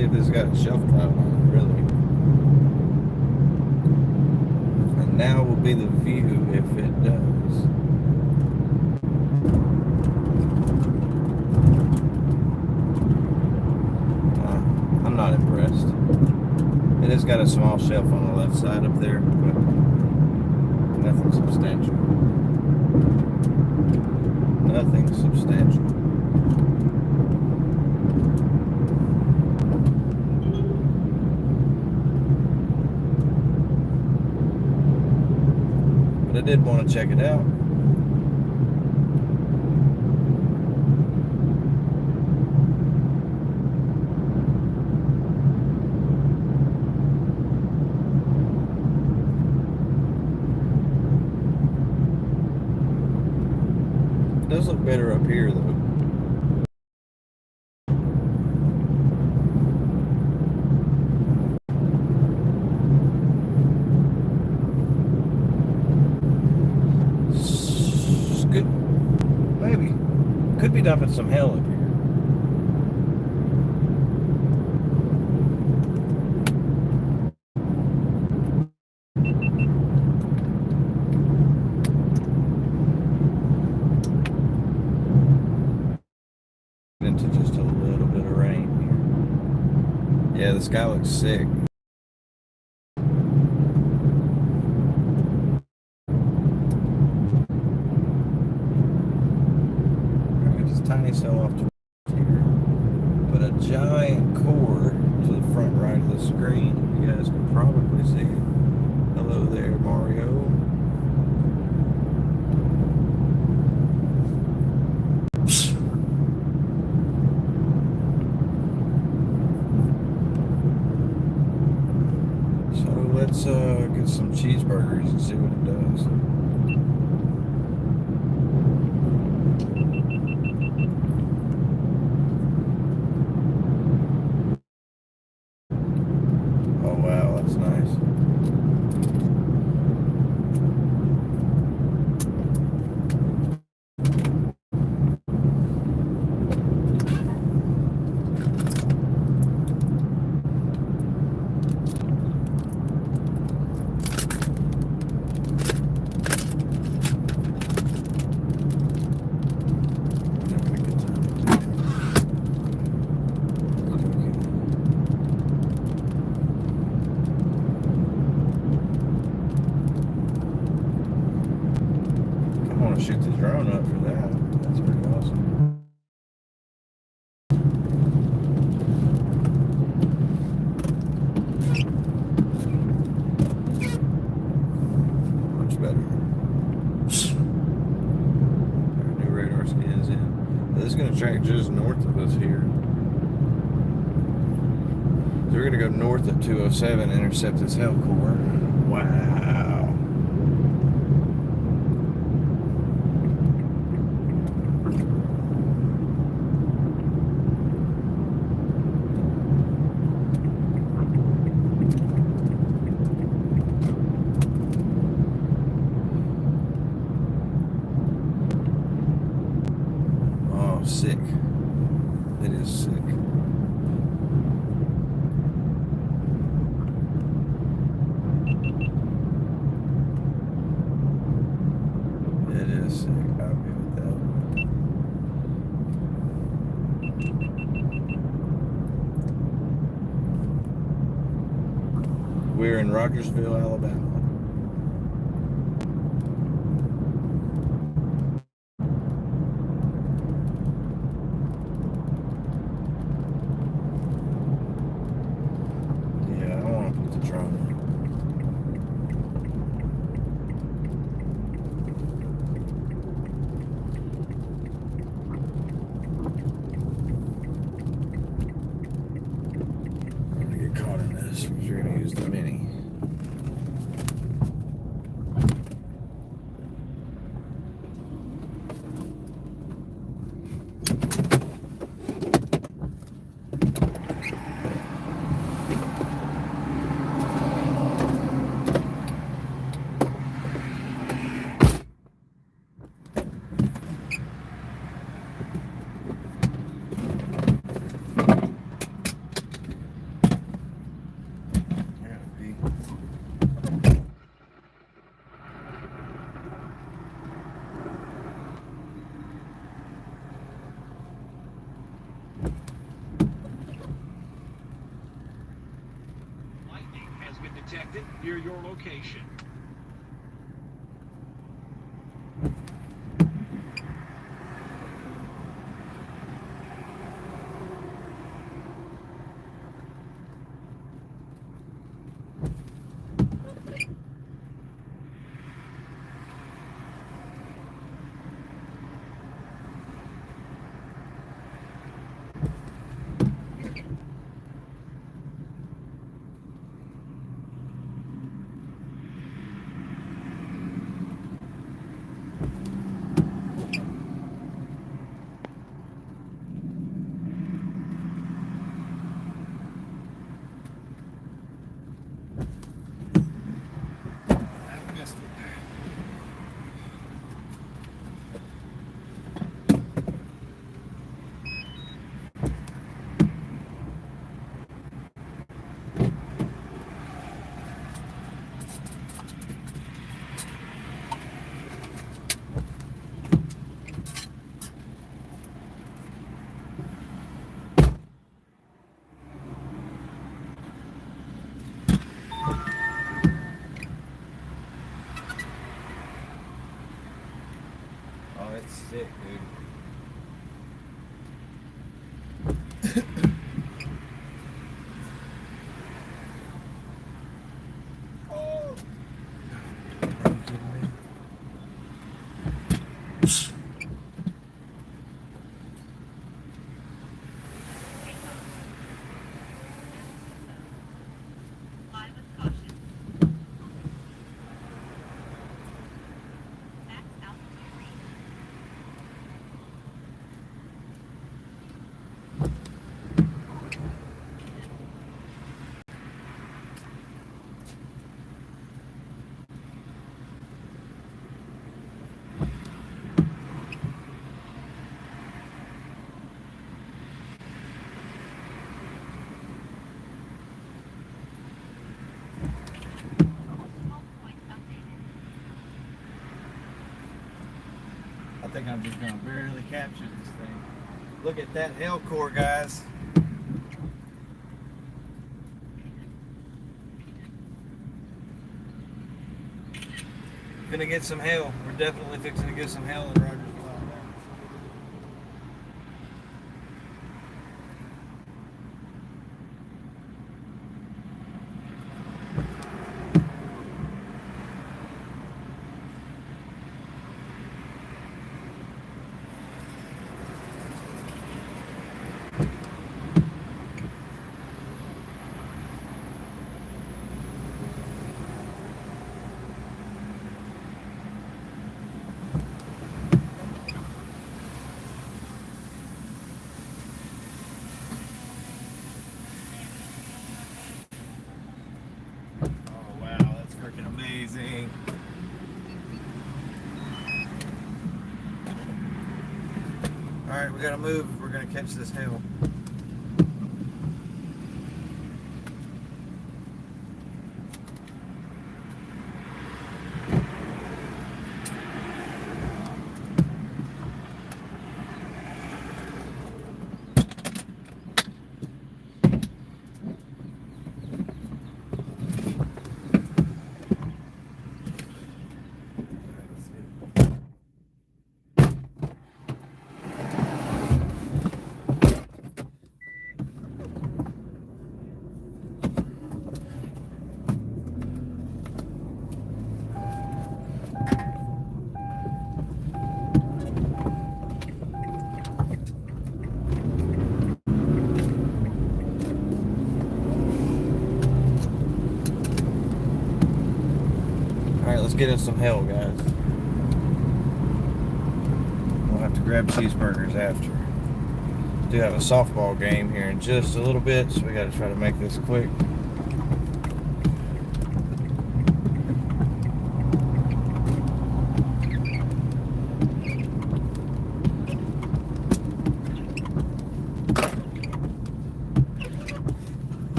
see if this has got a shelf tile on it, really. And now will be the view if it does. I'm not impressed. It has got a small shelf on the left side up there, but nothing substantial. Nothing substantial. But I did want to check it out. It does look better up here, though. Good, maybe. Could be dumping some hell up here. Into just a little bit of rain here. Yeah, the sky looks sick. Just tiny cell off to here, but a giant core to the front right of the screen. You guys can probably see it. Hello there, Mario. Let's get some cheeseburgers and see what it does. Oh wow, that's nice. Shoot the drone up for that. That's pretty awesome. Much better. Our new radar scan is in. This is going to track just north of us here. So we're going to go north of 207, intercept this hell core. Wow. Sick. It is sick. It is sick. I'll give it that. We're in Rogersville, Alabama. Caught in this because you're going to use the mini. detected near your location. Oh, it's sick, dude. Oh. Are you kidding me? I think I'm just gonna barely capture this thing. Look at that L core, guys. Gonna get some hail. We're definitely fixing to get some hail in Rogers. Amazing. Alright, we gotta move. We're gonna catch this hail. Alright, let's get us some hail, guys. We'll have to grab cheeseburgers after. Do have a softball game here in just a little bit, so we gotta try to make this quick.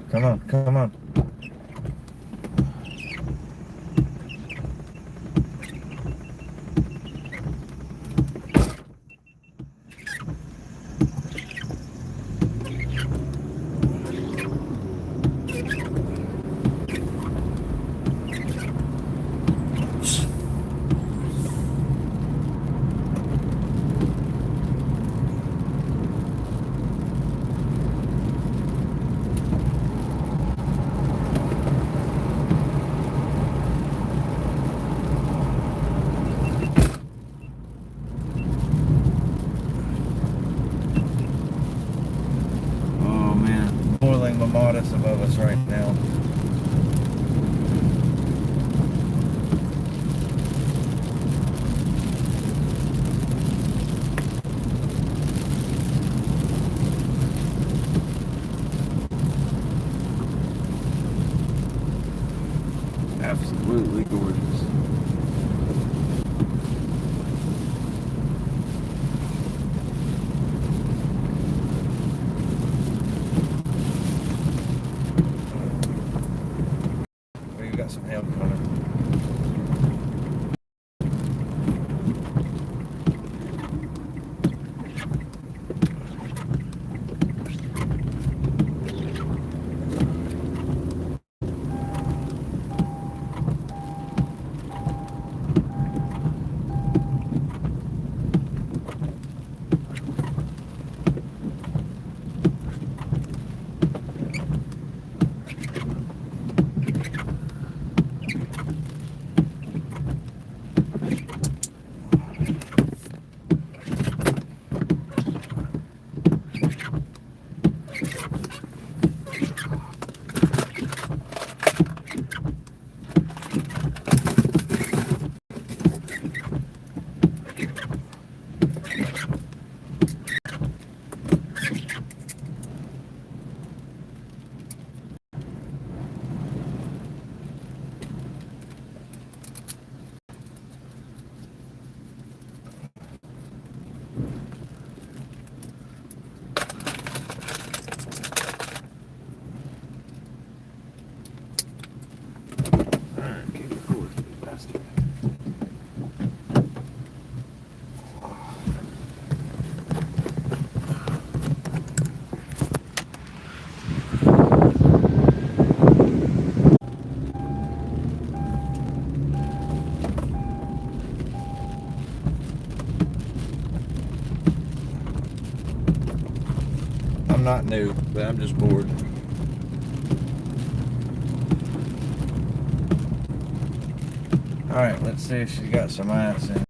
Come on, come on. modest above us right now. Absolutely gorgeous. We've got some hail coming. I'm not new, but I'm just bored. Alright, let's see if she's got some ice in.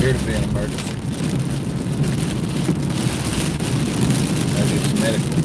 Appear to be an emergency. Maybe it's medical.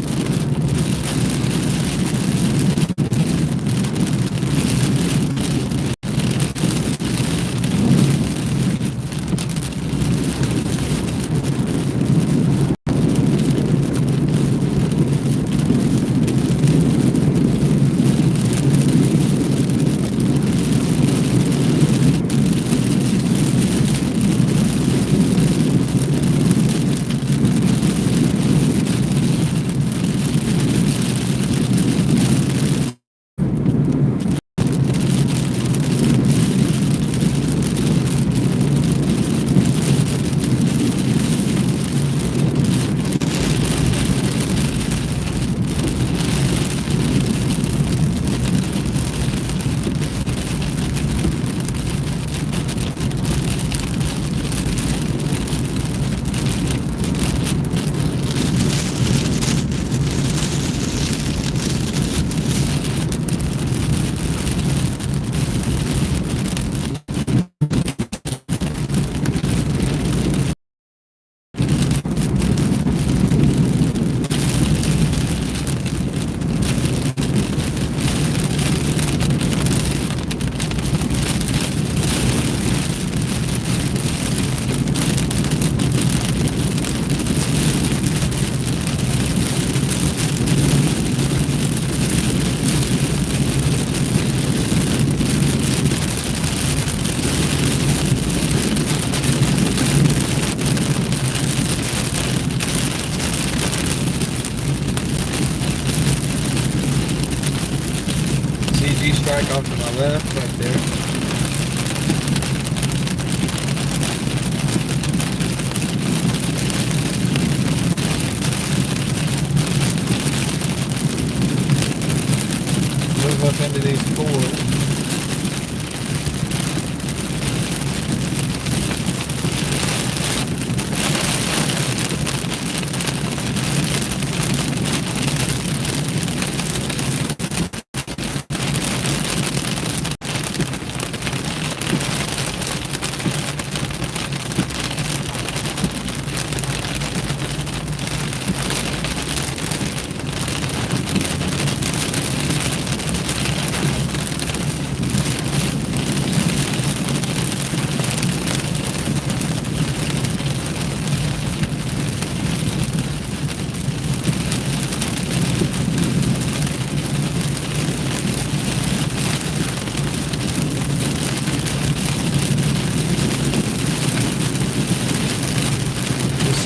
left right there. Move up into these cores.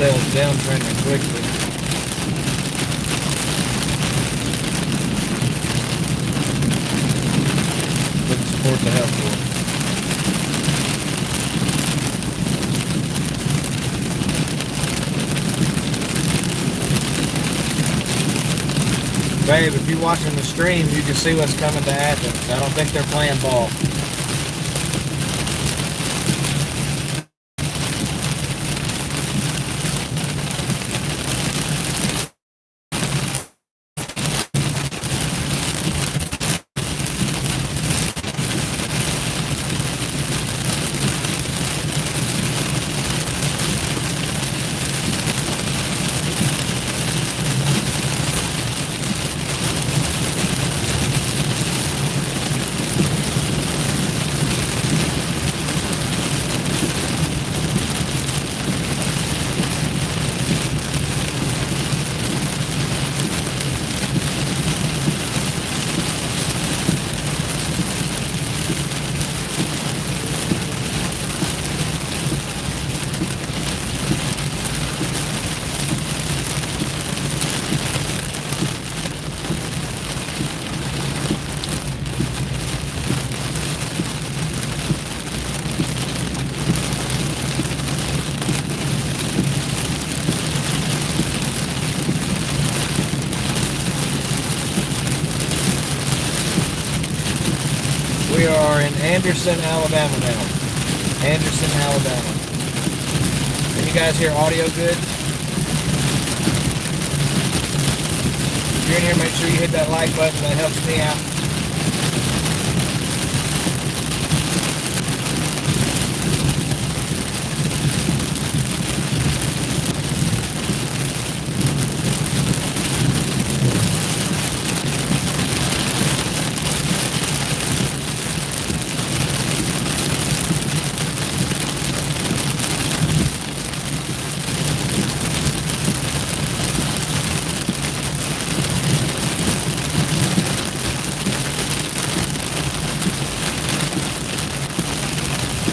Settles down trending quickly. Looking support the help for. Babe, if you're watching the stream, you can see what's coming to Athens. I don't think they're playing ball. We are in Anderson, Alabama now. Anderson, Alabama. Can you guys hear audio good? If you're in here, make sure you hit that like button. That helps me out.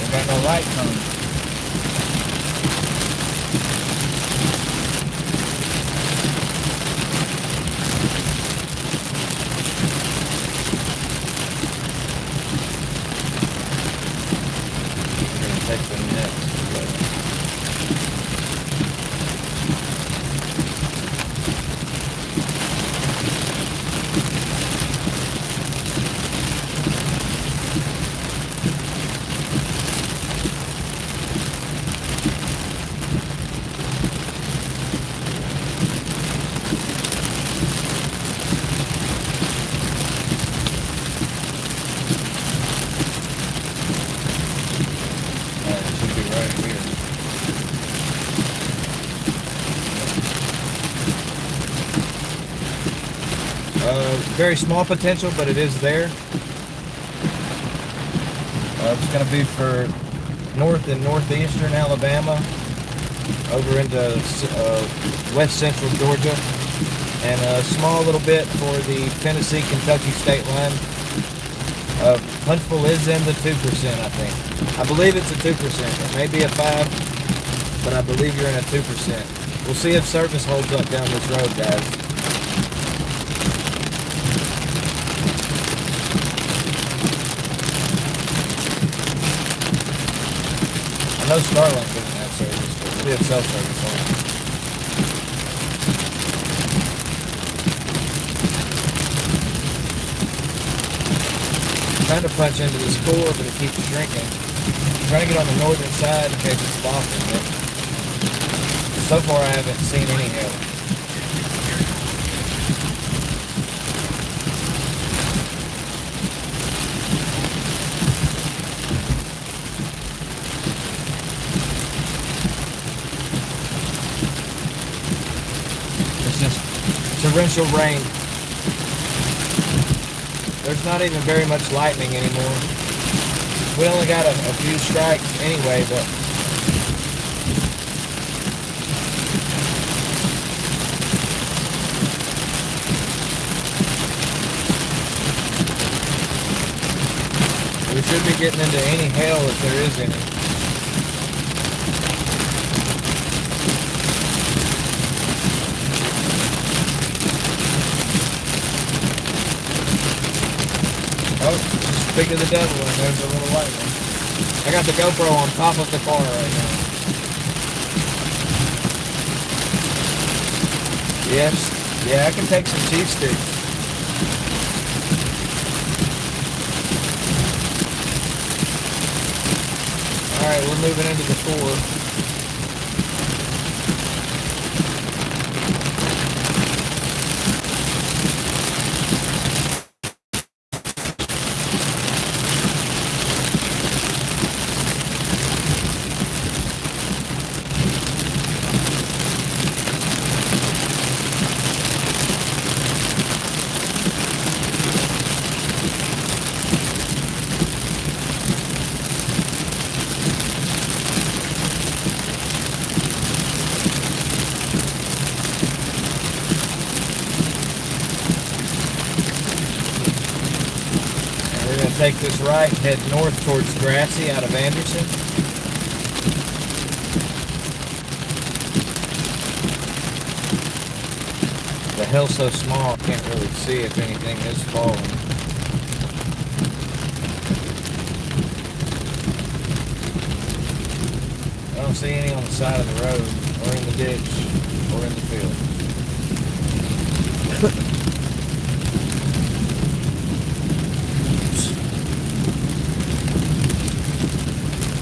Got no light coming. We're going to take the next. Very small potential, but it is there. It's going to be for north and northeastern Alabama, over into west central Georgia, and a small little bit for the Tennessee-Kentucky state line. Huntsville is in the 2%, I think. I believe it's a 2%. It may be a 5%, but I believe you're in a 2%. We'll see if service holds up down this road, guys. No Starlink doesn't have service, but we have cell service on it. I'm trying to punch into this core, but it keeps shrinking. I'm trying to get on the northern side in case it's locking, but so far I haven't seen any help. It's just torrential rain. There's not even very much lightning anymore. We only got a few strikes anyway, but we should be getting into any hail if there is any. Oh, speak of the devil, and there's a little lightning. I got the GoPro on top of the car right now. Yes, yeah, I can take some cheese sticks. Alright, we're moving into the 4. Take this right, head north towards Grassy out of Anderson. The hill's so small I can't really see if anything is falling. I don't see any on the side of the road, or in the ditch, or in the field.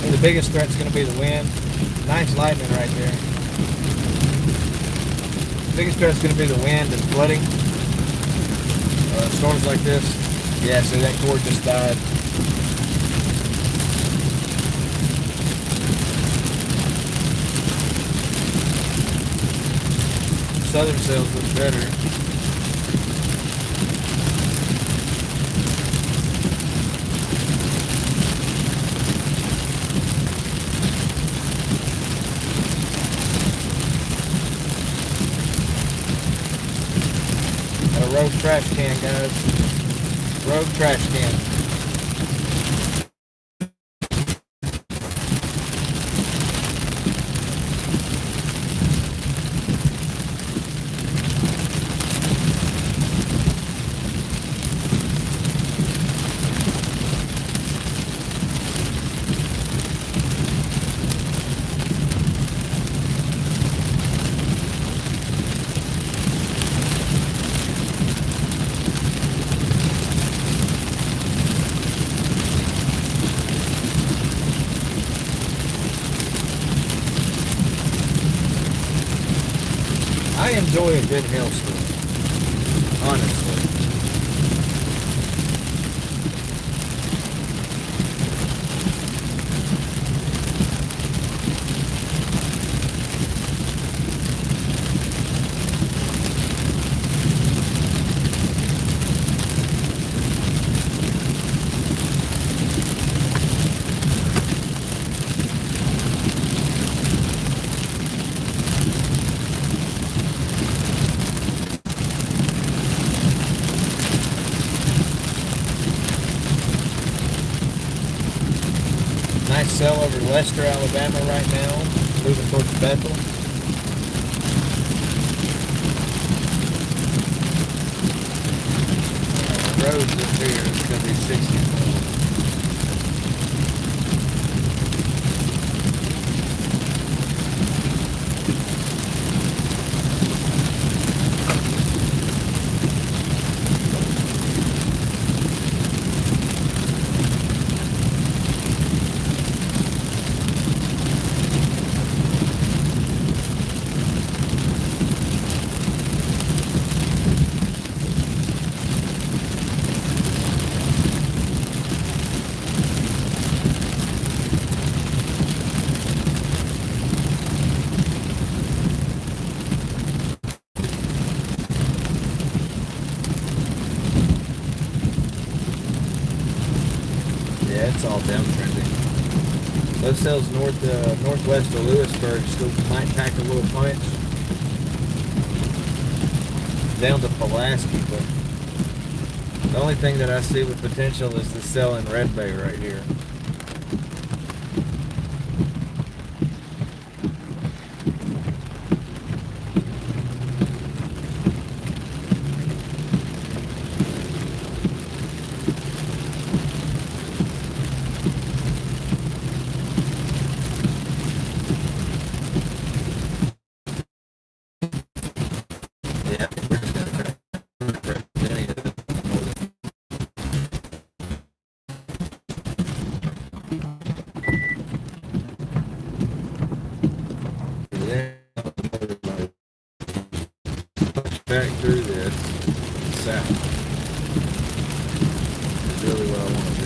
The biggest threat's going to be the wind. Nice lightning right there. The biggest threat's going to be the wind and flooding. Storms like this. Yeah, so that cord just died. Southern cells look better. Rogue trash can, guys. Rogue trash can. I enjoy a good hailstorm, honestly. Nice cell over Lester, Alabama right now, moving towards Bethel. The road this here is going to be 64. That's all downtrending. Those cells northwest of Lewisburg still might pack a little punch. Down to Pulaski, but the only thing that I see with potential is the cell in Red Bay right here. Yeah, we're just gonna try to represent any of the northern. Then push back through this south is really what I want to do.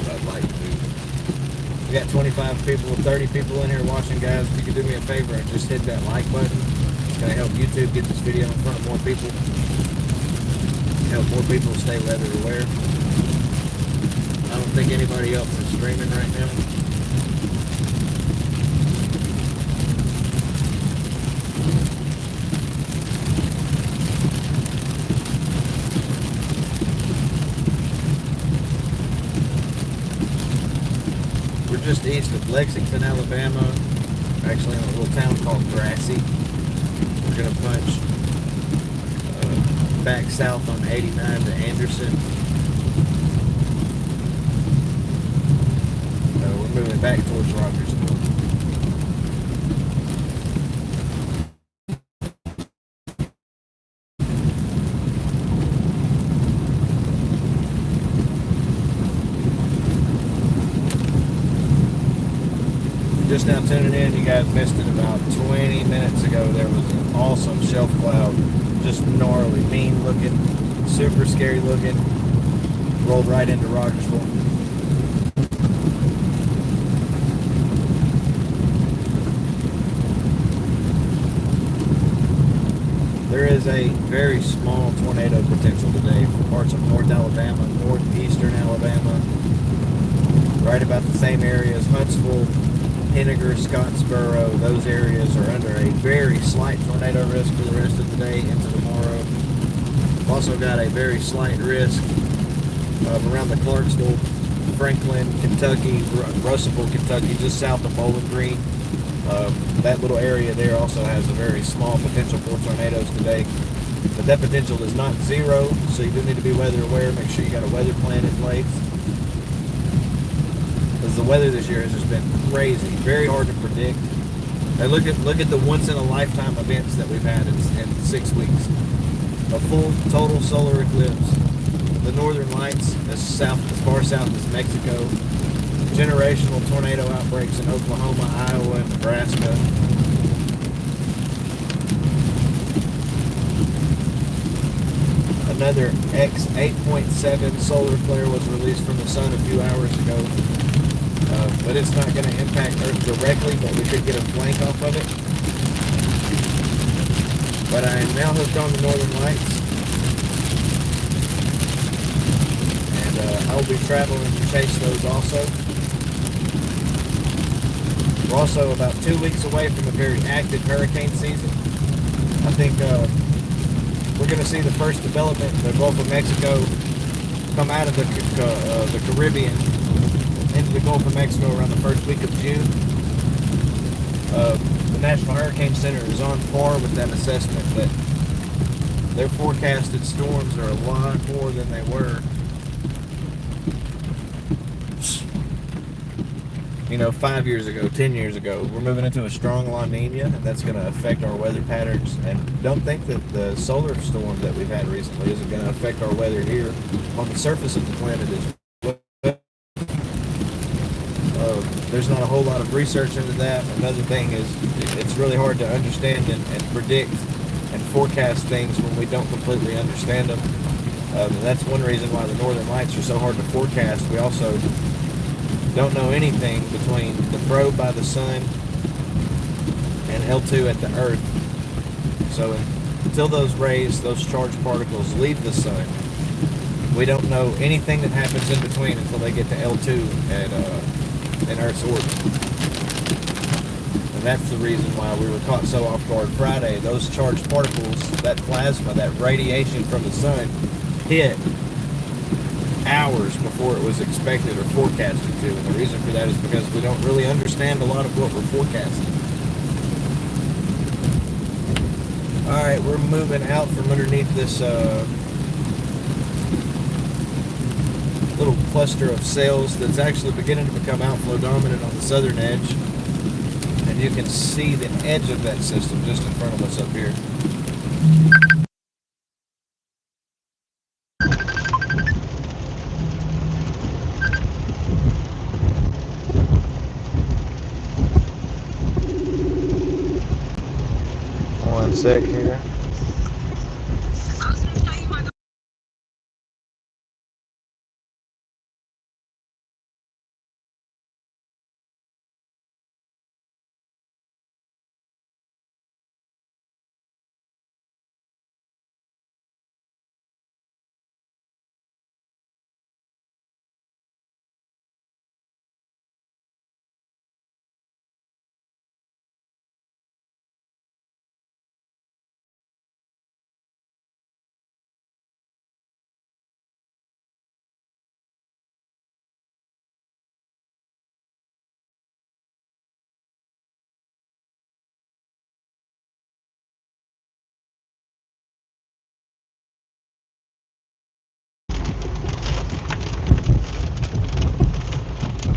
I'd like to do. We got 25 people, 30 people in here watching, guys. If you could do me a favor and just hit that like button, it's going to help YouTube get this video in front of more people. Help more people stay weather aware. I don't think anybody else is streaming right now. We're just east of Lexington, Alabama. Actually in a little town called Grassy. We're going to punch back south on 89 to Anderson. We're moving back towards Rogersville. Just now tuning in, you guys missed it about 20 minutes ago. There was an awesome shelf cloud, just gnarly, mean looking, super scary looking, rolled right into Rogersville. There is a very small tornado potential today for parts of North Alabama, northeastern Alabama, right about the same area as Huntsville, Henniger, Scottsboro. Those areas are under a very slight tornado risk for the rest of the day into tomorrow. We've also got a very slight risk around the Clarksville, Franklin, Kentucky, Russellville, Kentucky, just south of Bowling Green. That little area there also has a very small potential for tornadoes today. But that potential is not zero, so you do need to be weather aware. Make sure you got a weather plan in place. Because the weather this year has just been crazy, very hard to predict. And look at the once in a lifetime events that we've had in 6 weeks. A full total solar eclipse, the northern lights as far south as Mexico, generational tornado outbreaks in Oklahoma, Iowa, and Nebraska. Another X8.7 solar flare was released from the sun a few hours ago. But it's not going to impact Earth directly, but we could get a flank off of it. But I am now hooked on the northern lights. And I will be traveling to chase those also. We're also about 2 weeks away from a very active hurricane season. I think we're going to see the first development in the Gulf of Mexico come out of the Caribbean into the Gulf of Mexico around the first week of June. The National Hurricane Center is on par with that assessment that their forecasted storms are a lot more than they were. 5 years ago, 10 years ago. We're moving into a strong La Nina, and that's going to affect our weather patterns. And don't think that the solar storm that we've had recently isn't going to affect our weather here on the surface of the planet as well. There's not a whole lot of research into that. Another thing is it's really hard to understand and predict and forecast things when we don't completely understand them. And that's one reason why the northern lights are so hard to forecast. We also don't know anything between the probe by the sun and L2 at the Earth. So until those rays, those charged particles leave the sun, we don't know anything that happens in between until they get to L2 in Earth's orbit. And that's the reason why we were caught so off guard Friday. Those charged particles, that plasma, that radiation from the sun, hit hours before it was expected or forecasted to. And the reason for that is because we don't really understand a lot of what we're forecasting. Alright, we're moving out from underneath this little cluster of cells that's actually beginning to become outflow dominant on the southern edge. And you can see the edge of that system just in front of us up here. One sec here.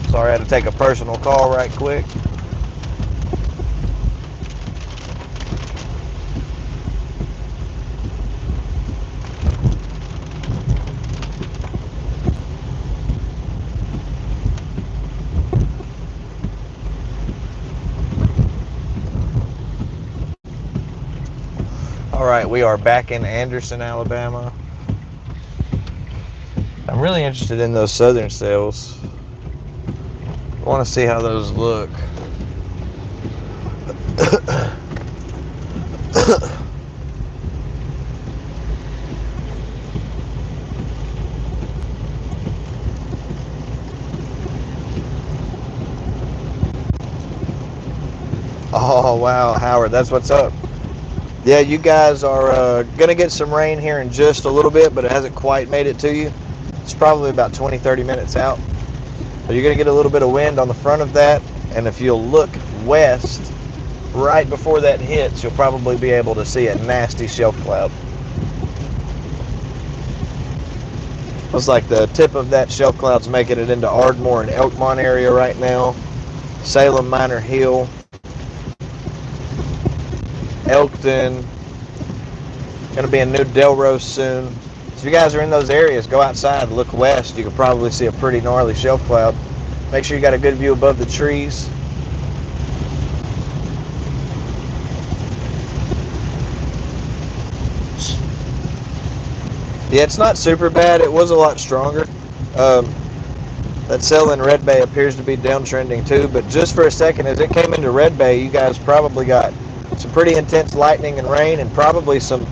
Sorry, I had to take a personal call right quick. All right, we are back in Anderson, Alabama. I'm really interested in those southern cells. I want to see how those look. Oh, wow, Howard, that's what's up. Yeah, you guys are going to get some rain here in just a little bit, but it hasn't quite made it to you. It's probably about 20-30 minutes out. But you're going to get a little bit of wind on the front of that, and if you'll look west right before that hits, you'll probably be able to see a nasty shelf cloud. Looks like the tip of that shelf cloud's making it into Ardmore and Elkmont area right now. Salem, Minor Hill, Elkton, going to be in New Delrose soon. So if you guys are in those areas, go outside, look west. You can probably see a pretty gnarly shelf cloud. Make sure you got a good view above the trees. Yeah, it's not super bad. It was a lot stronger. That cell in Red Bay appears to be downtrending too, but just for a second, as it came into Red Bay, you guys probably got some pretty intense lightning and rain, and probably some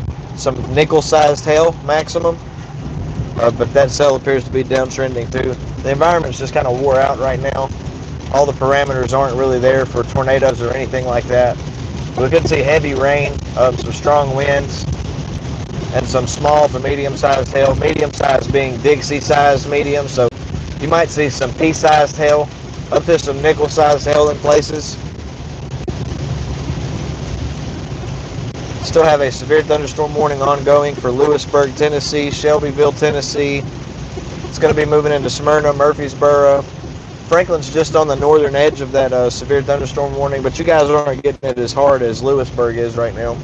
nickel-sized hail maximum. But that cell appears to be downtrending too. The environment's just kind of wore out right now. All the parameters aren't really there for tornadoes or anything like that. We could see heavy rain, some strong winds, and some small to medium-sized hail. Medium-sized being Dixie-sized medium, so you might see some pea-sized hail, up to some nickel-sized hail in places. Still have a severe thunderstorm warning ongoing for Lewisburg, Tennessee, Shelbyville, Tennessee. It's going to be moving into Smyrna, Murfreesboro. Franklin's just on the northern edge of that severe thunderstorm warning, but you guys aren't getting it as hard as Lewisburg is right now.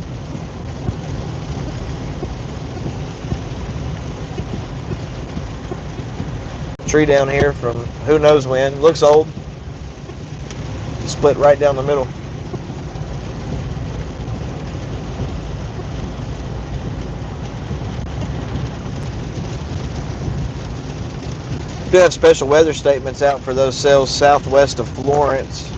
Tree down here from who knows when. Looks old. Split right down the middle. Do have special weather statements out for those cells southwest of Florence.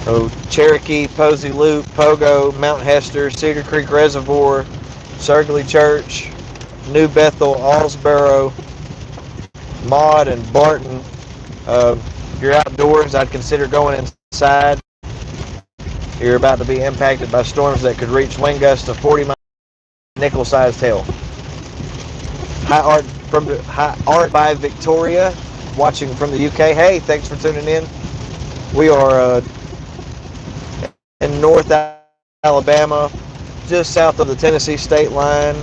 So Cherokee, Posey Loop, Pogo, Mount Hester, Cedar Creek Reservoir, Surgley Church, New Bethel, Allsboro, Maud, and Barton. If you're outdoors, I'd consider going inside. You're about to be impacted by storms that could reach wind gusts of 40 miles nickel-sized hail. High Art by Victoria, watching from the UK. Hey, thanks for tuning in. We are in North Alabama, just south of the Tennessee state line,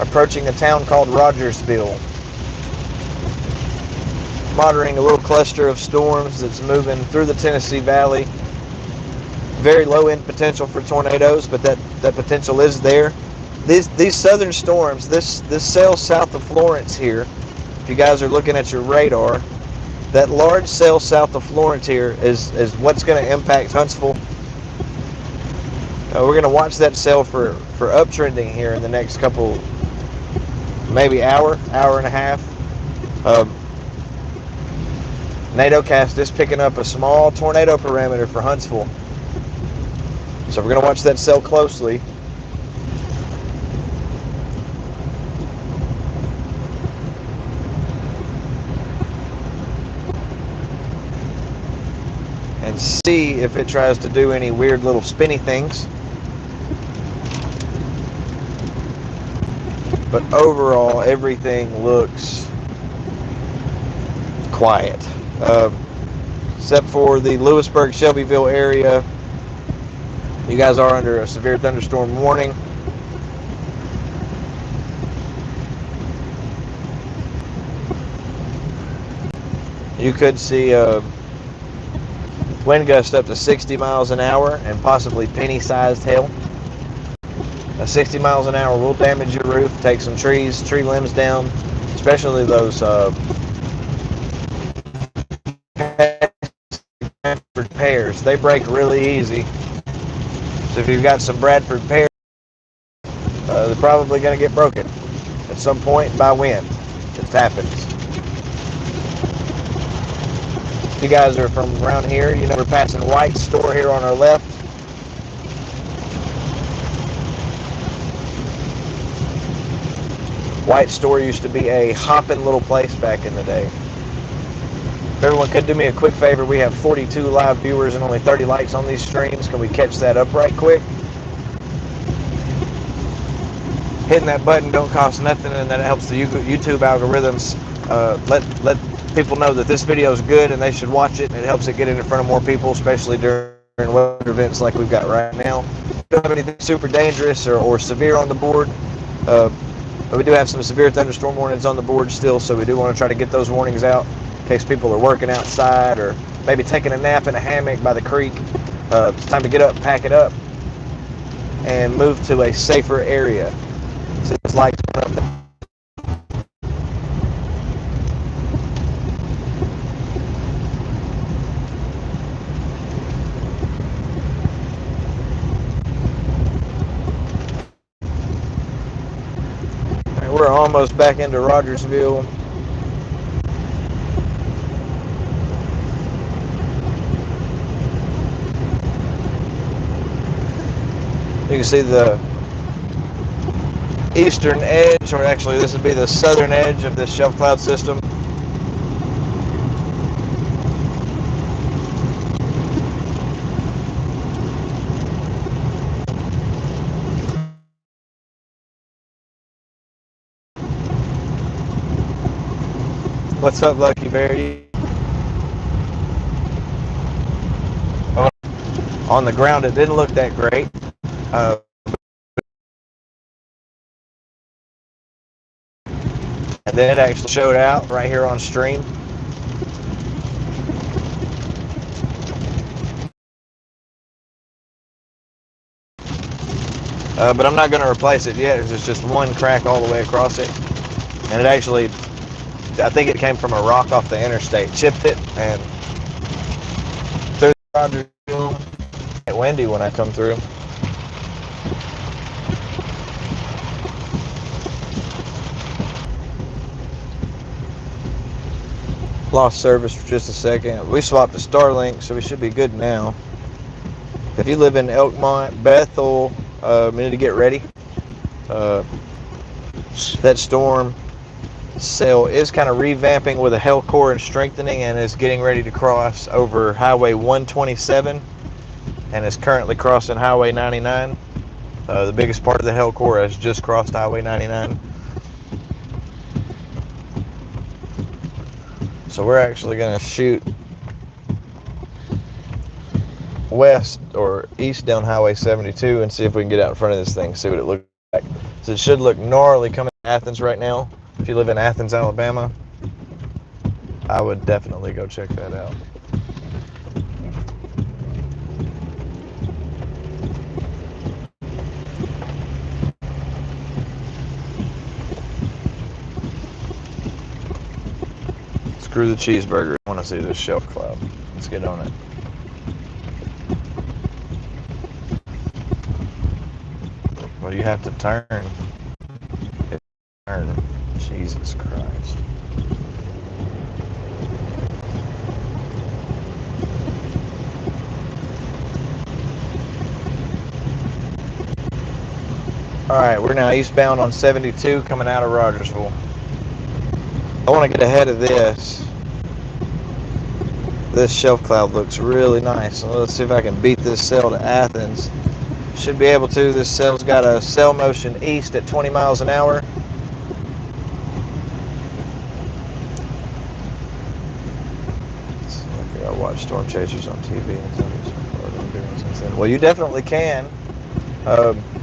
approaching a town called Rogersville. Monitoring a little cluster of storms that's moving through the Tennessee Valley. Very low end potential for tornadoes, but that potential is there. These southern storms, this cell south of Florence here, if you guys are looking at your radar, that large cell south of Florence here is what's going to impact Huntsville. We're going to watch that cell for uptrending here in the next couple, maybe hour and a half. NATOcast is picking up a small tornado parameter for Huntsville. So we're going to watch that cell closely. And see if it tries to do any weird little spinny things. But overall, everything looks quiet. Except for the Lewisburg, Shelbyville area. You guys are under a severe thunderstorm warning. You could see wind gusts up to 60 miles an hour and possibly penny-sized hail. 60 miles an hour will damage your roof, take some tree limbs down, especially those Bradford pears. They break really easy. So if you've got some Bradford pears, they're probably going to get broken at some point by wind. It happens. If you guys are from around here, you know we're passing White's store here on our left. White's store used to be a hopping little place back in the day. If everyone could do me a quick favor, we have 42 live viewers and only 30 likes on these streams. Can we catch that up right quick? Hitting that button don't cost nothing, and that helps the YouTube algorithms let people know that this video is good and they should watch it, and it helps it get in front of more people, especially during weather events like we've got right now. We don't have anything super dangerous or severe on the board. But we do have some severe thunderstorm warnings on the board still, so we do want to try to get those warnings out in case people are working outside or maybe taking a nap in a hammock by the creek. It's time to get up, pack it up, and move to a safer area. Seems like we're almost back into Rogersville. You can see the eastern edge, or actually this would be the southern edge of this shelf cloud system. What's up, Lucky Bear? On the ground, it didn't look that great. And then it actually showed out right here on stream. But I'm not going to replace it yet. There's just one crack all the way across it. And it actually, I think it came from a rock off the interstate. Chipped it and through the Rogersville. It's windy when I come through. Lost service for just a second. We swapped to Starlink, so we should be good now. If you live in Elkmont, Bethel, we need to get ready. That storm cell is kind of revamping with a hell core and strengthening, and is getting ready to cross over Highway 127 and is currently crossing Highway 99. The biggest part of the hell core has just crossed Highway 99. So we're actually going to shoot west or east down Highway 72 and see if we can get out in front of this thing, see what it looks like. So it should look gnarly coming to Athens right now. If you live in Athens, Alabama, I would definitely go check that out. Screw the cheeseburger. I want to see this shelf cloud. Let's get on it. Well, you have to turn. Turn. Jesus Christ. Alright, we're now eastbound on 72 coming out of Rogersville. I want to get ahead of this. This shelf cloud looks really nice. So let's see if I can beat this cell to Athens. Should be able to. This cell's got a cell motion east at 20 miles an hour. I watch Storm Chasers on TV and since then. Well, you definitely can.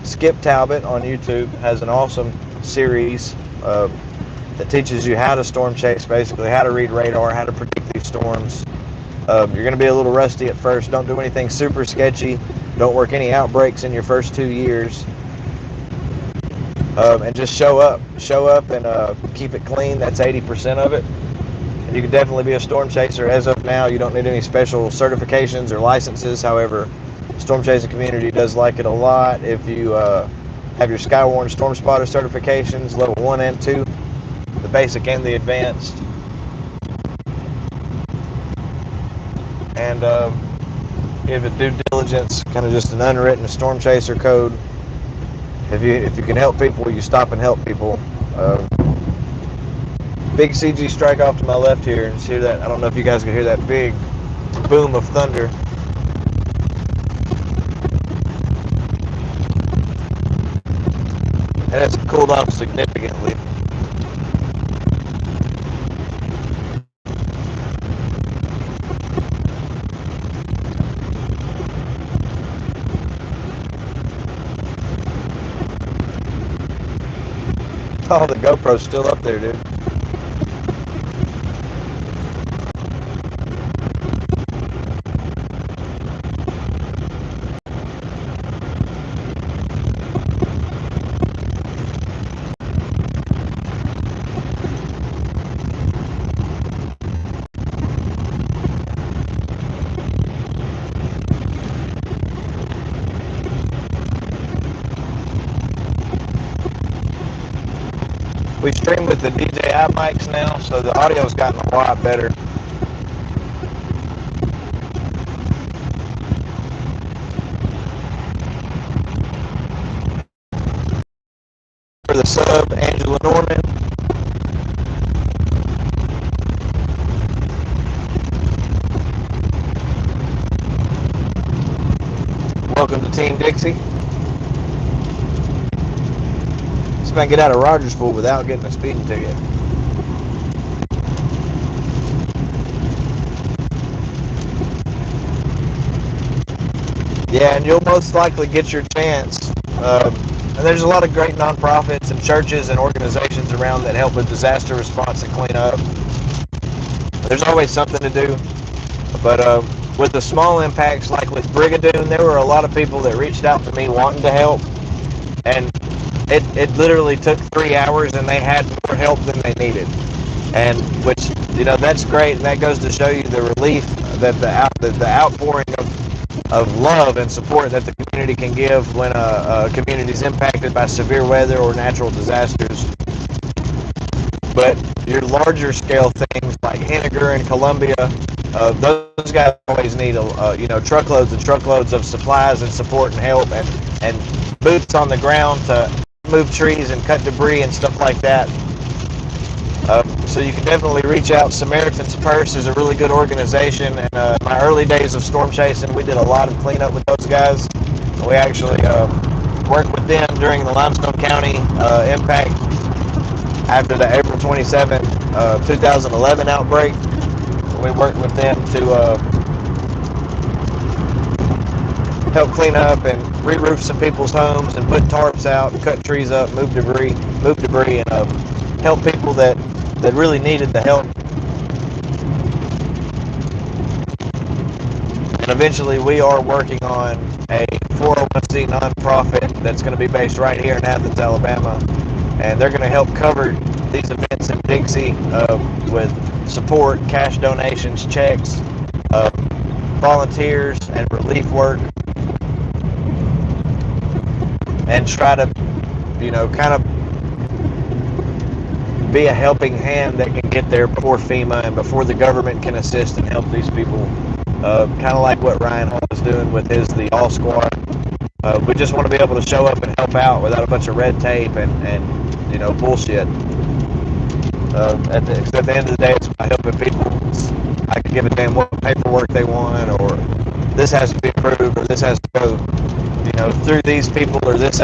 Skip Talbot on YouTube has an awesome series that teaches you how to storm chase, basically how to read radar, how to predict these storms. You're going to be a little rusty at first. Don't do anything super sketchy. Don't work any outbreaks in your first 2 years. And just show up and keep it clean. That's 80% of it. And you can definitely be a storm chaser. As of now, you don't need any special certifications or licenses. However, the storm chasing community does like it a lot if you have your Skywarn Storm Spotter certifications, level 1 and 2, the basic and the advanced. And give it due diligence, kind of just an unwritten storm chaser code. If you can help people, you stop and help people. Big CG strike off to my left here, and see that. I don't know if you guys can hear that big boom of thunder. And it's cooled off significantly. Oh, the GoPro's still up there, dude. We stream with the DJI mics now, so the audio's gotten a lot better. For the sub, Angela Norman. Welcome to Team Dixie. I can get out of Rogersville without getting a speeding ticket. Yeah, and you'll most likely get your chance. And there's a lot of great nonprofits and churches and organizations around that help with disaster response and cleanup. There's always something to do. But with the small impacts, like with Brigadoon, there were a lot of people that reached out to me wanting to help. And it literally took 3 hours, and they had more help than they needed. And which, you know, that's great, and that goes to show you the relief that the outpouring of love and support that the community can give when a community is impacted by severe weather or natural disasters. But your larger scale things like Henniger and Columbia, those guys always need truckloads and truckloads of supplies and support and help and boots on the ground to move trees and cut debris and stuff like that. So you can definitely reach out. Samaritan's Purse is a really good organization. And my early days of storm chasing, we did a lot of cleanup with those guys. We actually worked with them during the Limestone County impact after the April 27, 2011 outbreak. We worked with them to help clean up and re-roof some people's homes and put tarps out, cut trees up, move debris, and help people that really needed the help. And eventually we are working on a 401c nonprofit that's going to be based right here in Athens, Alabama. And they're going to help cover these events in Dixie with support, cash donations, checks, volunteers, and relief work. And try to, kind of be a helping hand that can get there before FEMA and before the government can assist and help these people. Kind of like what Ryan Hall is doing with the All Squad. We just want to be able to show up and help out without a bunch of red tape and bullshit. At the end of the day, it's about helping people. I can give a damn what paperwork they want, or this has to be approved, or this has to go, through these people or this.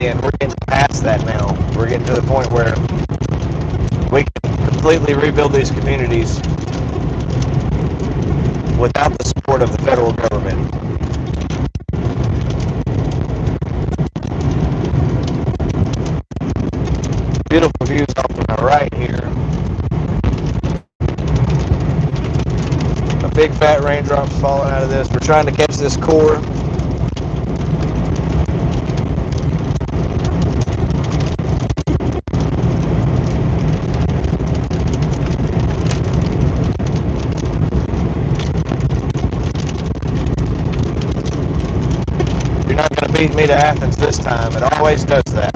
And we're getting past that now. We're getting to the point where we can completely rebuild these communities without the support of the federal government. Beautiful views off to my right here. A big fat raindrop's falling out of this. We're trying to catch this core. You're not going to beat me to Athens this time. It always does that.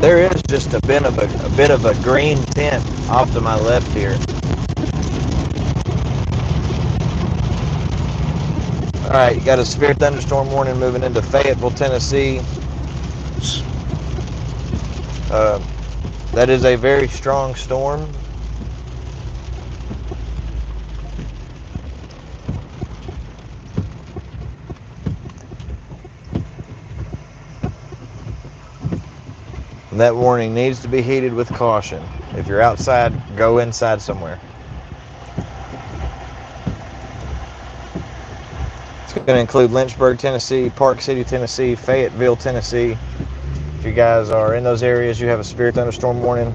There is just a bit of a green tint off to my left here. All right, you got a severe thunderstorm warning moving into Fayetteville, Tennessee. That is a very strong storm. That warning needs to be heeded with caution. If you're outside, go inside somewhere. It's going to include Lynchburg, Tennessee, Park City, Tennessee, Fayetteville, Tennessee. If you guys are in those areas, you have a severe thunderstorm warning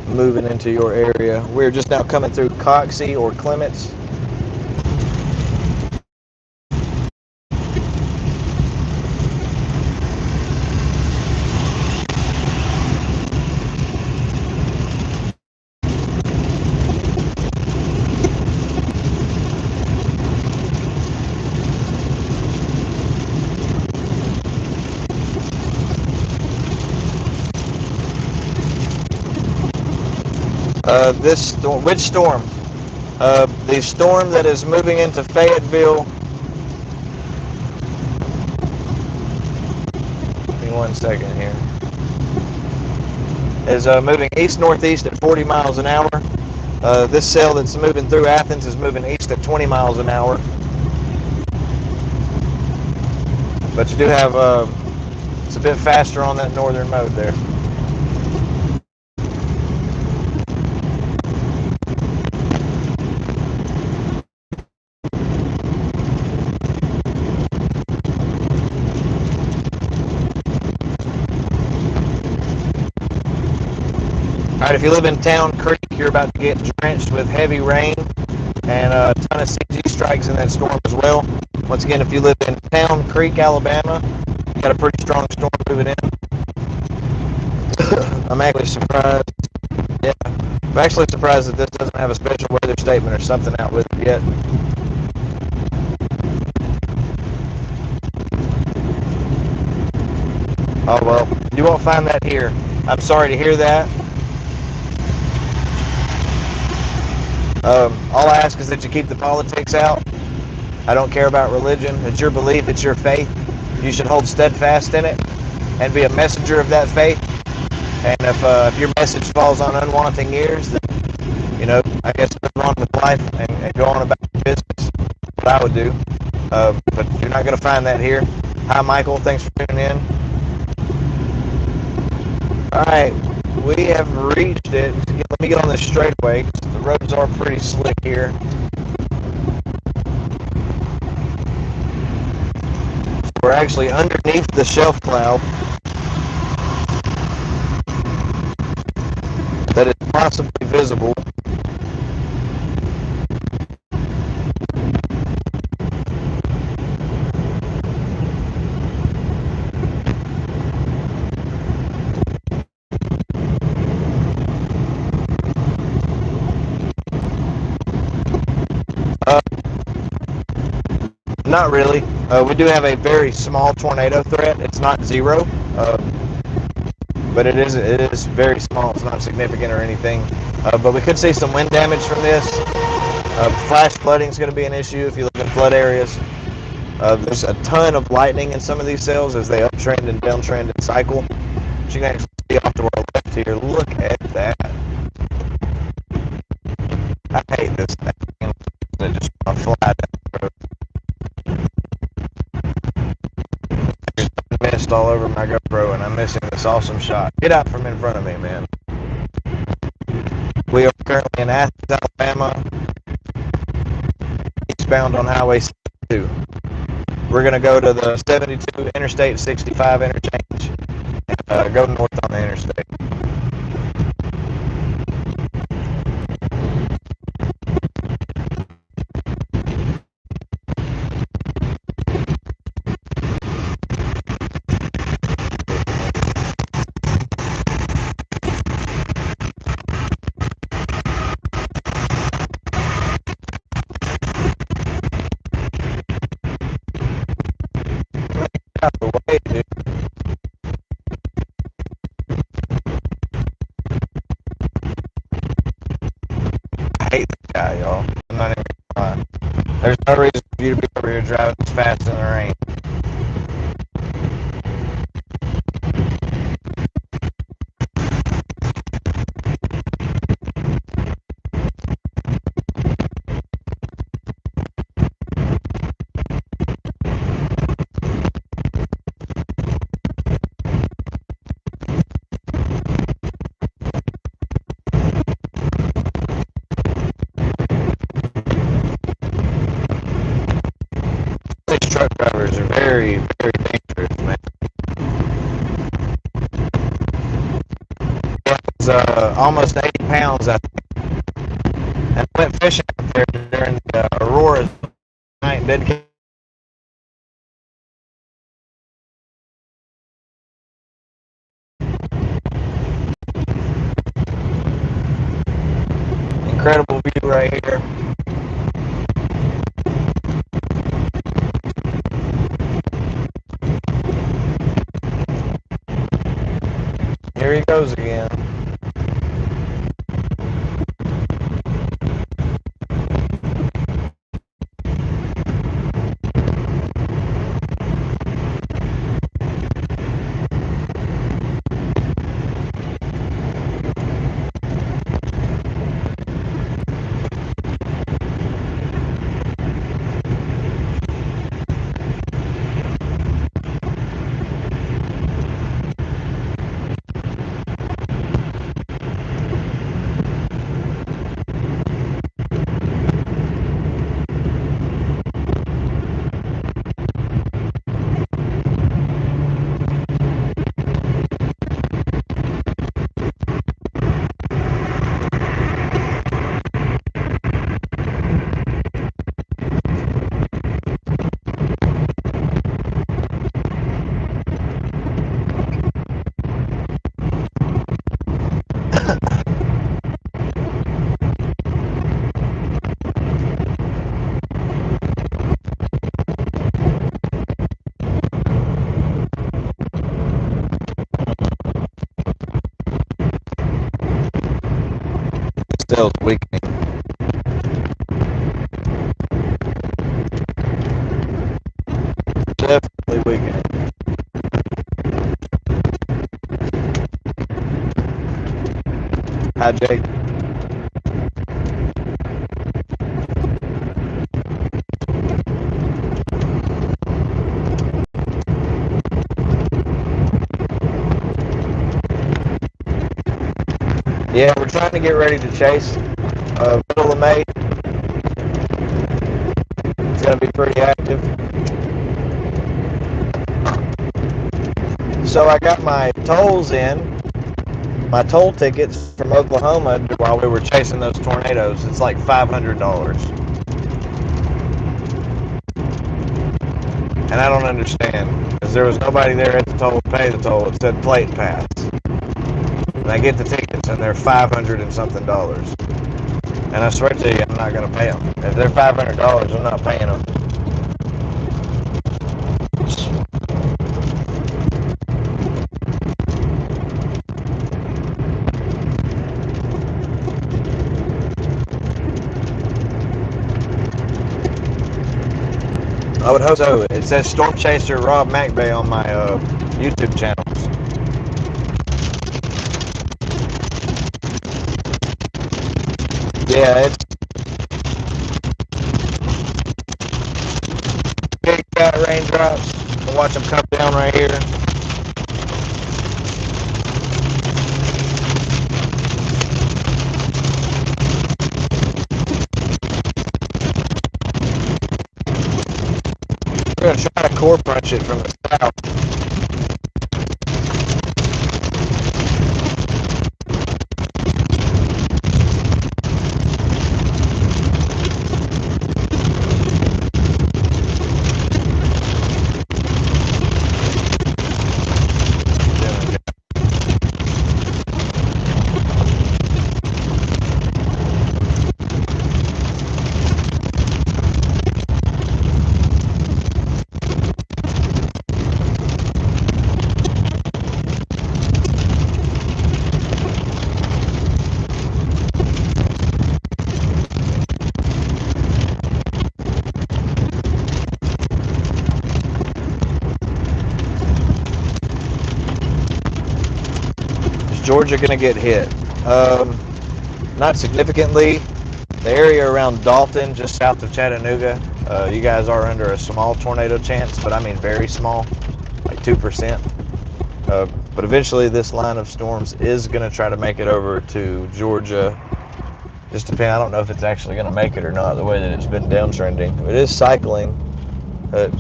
moving into your area. We're just now coming through Coxey or Clements. Which storm? The storm that is moving into Fayetteville. Give me 1 second here. Is moving east-northeast at 40 miles an hour. This cell that's moving through Athens is moving east at 20 miles an hour. But you do have, it's a bit faster on that northern mode there. Alright, if you live in Town Creek, you're about to get drenched with heavy rain and a ton of CG strikes in that storm as well. Once again, if you live in Town Creek, Alabama, you got a pretty strong storm moving in. I'm actually surprised. Yeah, I'm actually surprised that this doesn't have a special weather statement or something out with it yet. Oh well, you won't find that here. I'm sorry to hear that. All I ask is that you keep the politics out. I don't care about religion. It's your belief. It's your faith. You should hold steadfast in it and be a messenger of that faith. And if your message falls on unwanting ears, then, I guess move on with life and go on about your business. What I would do. But you're not going to find that here. Hi, Michael. Thanks for tuning in. All right, we have reached it. Let me get on this straightaway. The roads are pretty slick here. We're actually underneath the shelf cloud that is possibly visible. Not really. We do have a very small tornado threat. It's not zero, but it is very small. It's not significant or anything. But we could see some wind damage from this. Flash flooding is going to be an issue if you live in flood areas. There's a ton of lightning in some of these cells as they uptrend and downtrend and cycle. But you can actually see off to our left here. Look at that. I hate this thing. It just fly down the road. Mist all over my GoPro and I'm missing this awesome shot. Get out from in front of me, man. We are currently in Athens, Alabama, eastbound on Highway 72. We're going to go to the 72 Interstate 65 interchange and go north on the interstate. Out the way, dude. I hate this guy, y'all. I'm not even gonna lie. There's no reason for you to be over here driving this fast in the rain. These truck drivers are very, very dangerous, man. It was almost 80 pounds, I think. And I went fishing up there during the Aurora night and didn't. Incredible view right here. Here he goes again. sales weakening. Definitely weakening. Hi, Jake. Yeah, we're trying to get ready to chase. Middle of May. It's going to be pretty active. So I got my tolls in, my toll tickets from Oklahoma while we were chasing those tornadoes. It's like $500. And I don't understand, because there was nobody there at the toll to pay the toll. It said plate pass. And I get the tickets, and they're $500 and something. And I swear to you, I'm not going to pay them. If they're $500, I'm not paying them. I would hope so. It says Storm Chaser Rob McBay on my YouTube channels. Yeah, it's big fat raindrops. I'll watch them come down right here. We're going to try to core punch it from the south. Georgia going to get hit? Not significantly. The area around Dalton, just south of Chattanooga, you guys are under a small tornado chance, but I mean very small, like 2%. But eventually this line of storms is going to try to make it over to Georgia. Just depends. I don't know if it's actually going to make it or not, the way that it's been downtrending. It is cycling. It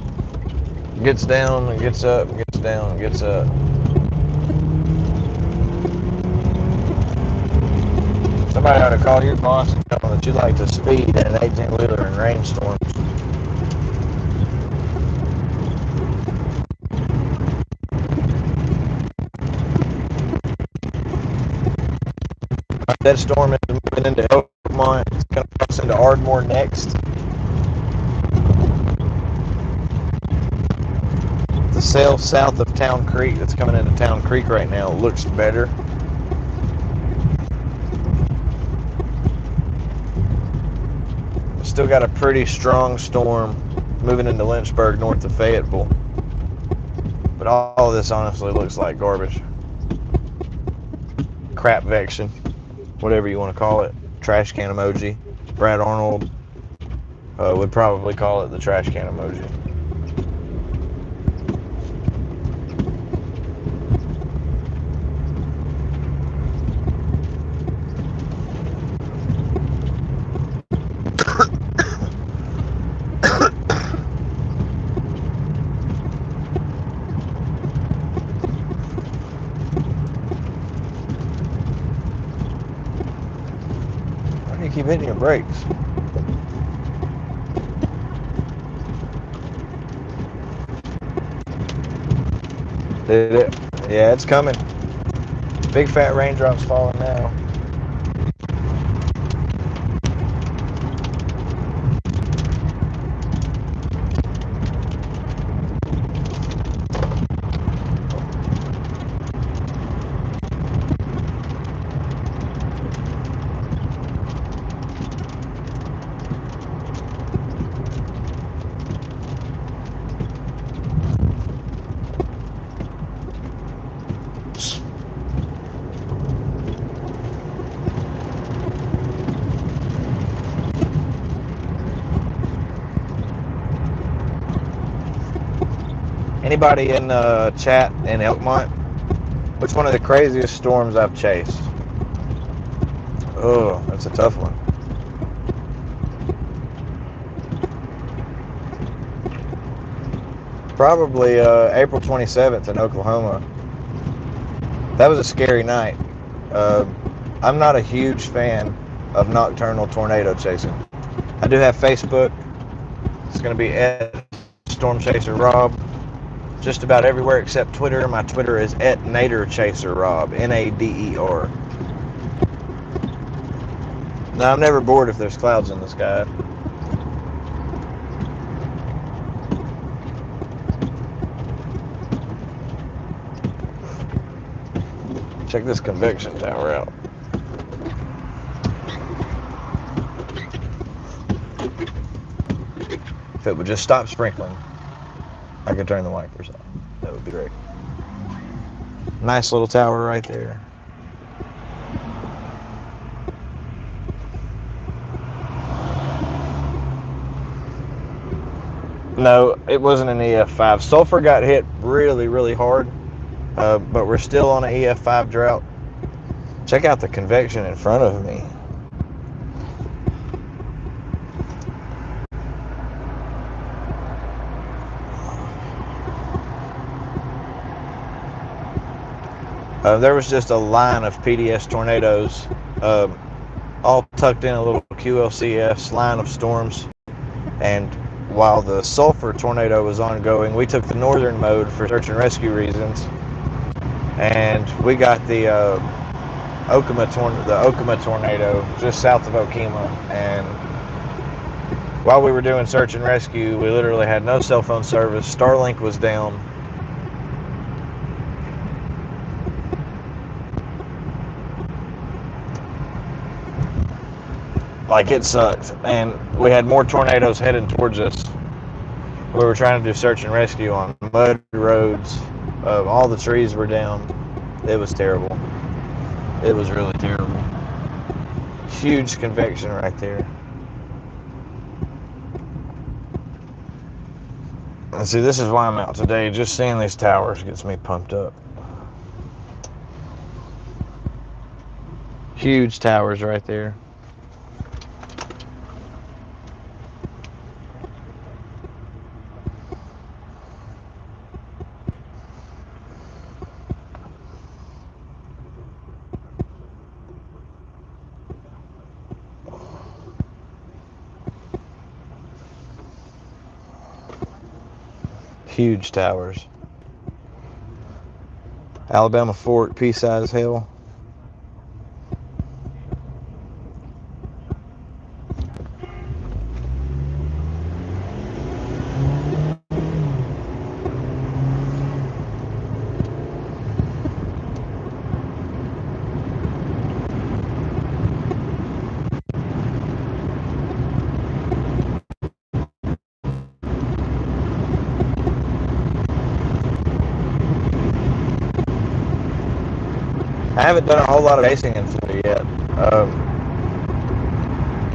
gets down, it gets up, it gets down, it gets up. Somebody ought to call your boss and tell them that you like to speed in an 18-wheeler in rainstorms. That storm is moving into Oakmont. It's going to cross into Ardmore next. The sail south of Town Creek that's coming into Town Creek right now looks better. Still got a pretty strong storm moving into Lynchburg north of Fayetteville. But all of this honestly looks like garbage. Crapvection, whatever you want to call it. Trash can emoji. Brad Arnold would probably call it the trash can emoji. Keep hitting your brakes. Did it? Yeah, it's coming. Big fat raindrops falling now. Anybody in chat in Elkmont? Which one of the craziest storms I've chased? Oh, that's a tough one. Probably April 27th in Oklahoma. That was a scary night. I'm not a huge fan of nocturnal tornado chasing. I do have Facebook. It's going to be at Storm Chaser Rob. Just about everywhere except Twitter. My Twitter is at Nader Chaser Rob. Nader. Now, I'm never bored if there's clouds in the sky. Check this convection tower out. If it would just stop sprinkling, I could turn the wipers off. That would be great. Nice little tower right there. No, it wasn't an EF5. Sulphur got hit really, really hard, but we're still on an EF5 drought. Check out the convection in front of me. There was just a line of PDS tornadoes, all tucked in a little QLCS line of storms. And while the sulfur tornado was ongoing, we took the northern mode for search and rescue reasons. And we got the Okima tornado just south of Okima. And while we were doing search and rescue, we literally had no cell phone service. Starlink was down. Like, it sucked. And we had more tornadoes heading towards us. We were trying to do search and rescue on mud roads. All the trees were down. It was terrible. It was really terrible. Huge convection right there. And see, this is why I'm out today. Just seeing these towers gets me pumped up. Huge towers right there. Huge towers. Alabama Fort, peace-side as hell. I haven't done a whole lot of racing in Florida yet.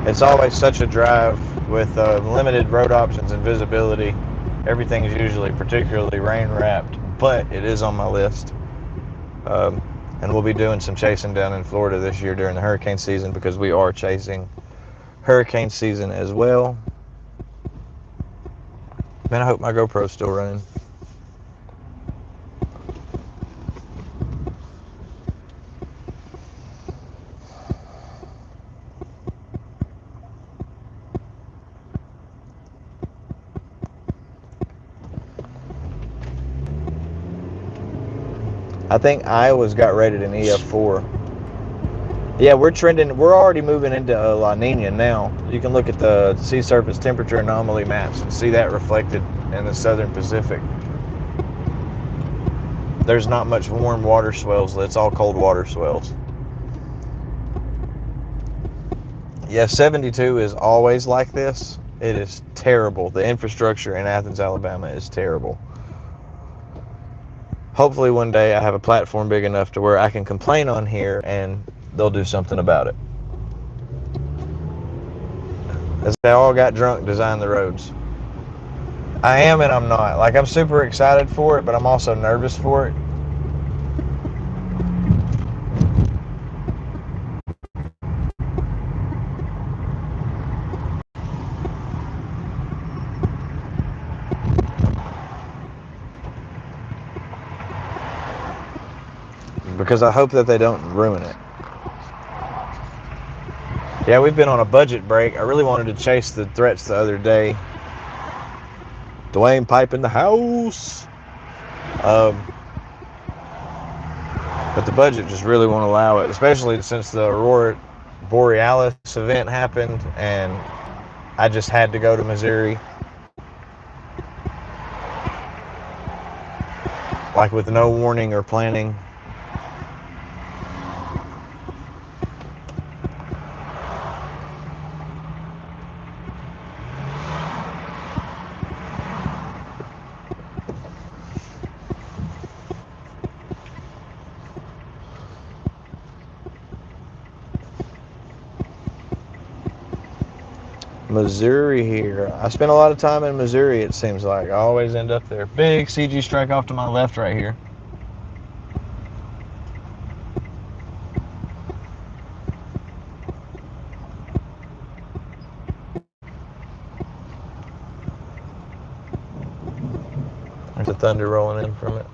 It's always such a drive with limited road options and visibility. Everything's usually particularly rain-wrapped, but it is on my list. And we'll be doing some chasing down in Florida this year during the hurricane season because we are chasing hurricane season as well. Man, I hope my GoPro's still running. I think Iowa's got rated an EF4. Yeah, we're already moving into La Nina now. You can look at the sea surface temperature anomaly maps and see that reflected in the southern Pacific. There's not much warm water swells, it's all cold water swells. Yeah, 72 is always like this. It is terrible. The infrastructure in Athens, Alabama is terrible. Hopefully one day I have a platform big enough to where I can complain on here and they'll do something about it. As they all got drunk, design the roads. I am and I'm not. Like, I'm super excited for it, but I'm also nervous for it. Because I hope that they don't ruin it. Yeah, we've been on a budget break. I really wanted to chase the threats the other day. Dwayne Pipe in the house. But the budget just really won't allow it, especially since the Aurora Borealis event happened and I just had to go to Missouri. Like, with no warning or planning. Missouri here. I spent a lot of time in Missouri, it seems like. I always end up there. Big CG strike off to my left right here. There's the thunder rolling in from it.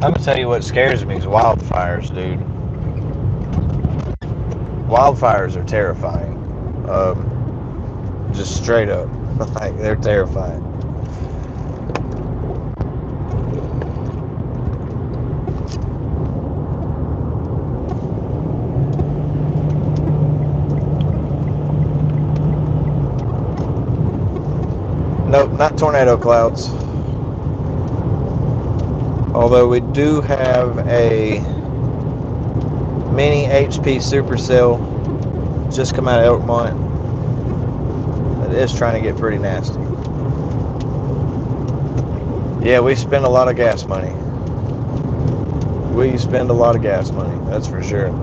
I'm gonna tell you what scares me is wildfires, dude. Wildfires are terrifying. Just straight up. Like, they're terrifying. Nope, not tornado clouds. Although we do have a mini HP supercell just come out of Elkmont. It is trying to get pretty nasty. Yeah, we spend a lot of gas money. We spend a lot of gas money, that's for sure.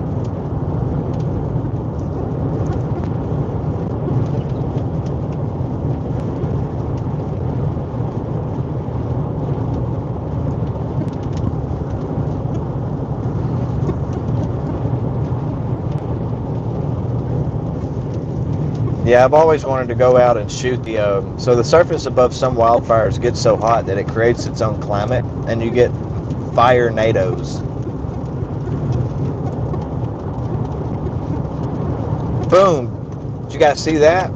Yeah, I've always wanted to go out and shoot the, so the surface above some wildfires gets so hot that it creates its own climate, and you get fire tornadoes. Boom! Did you guys see that?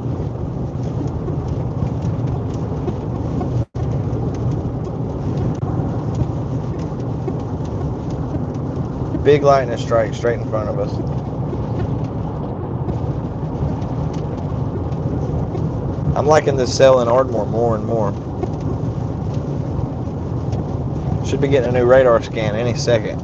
Big lightning strike straight in front of us. I'm liking this cell in Ardmore more and more. Should be getting a new radar scan any second.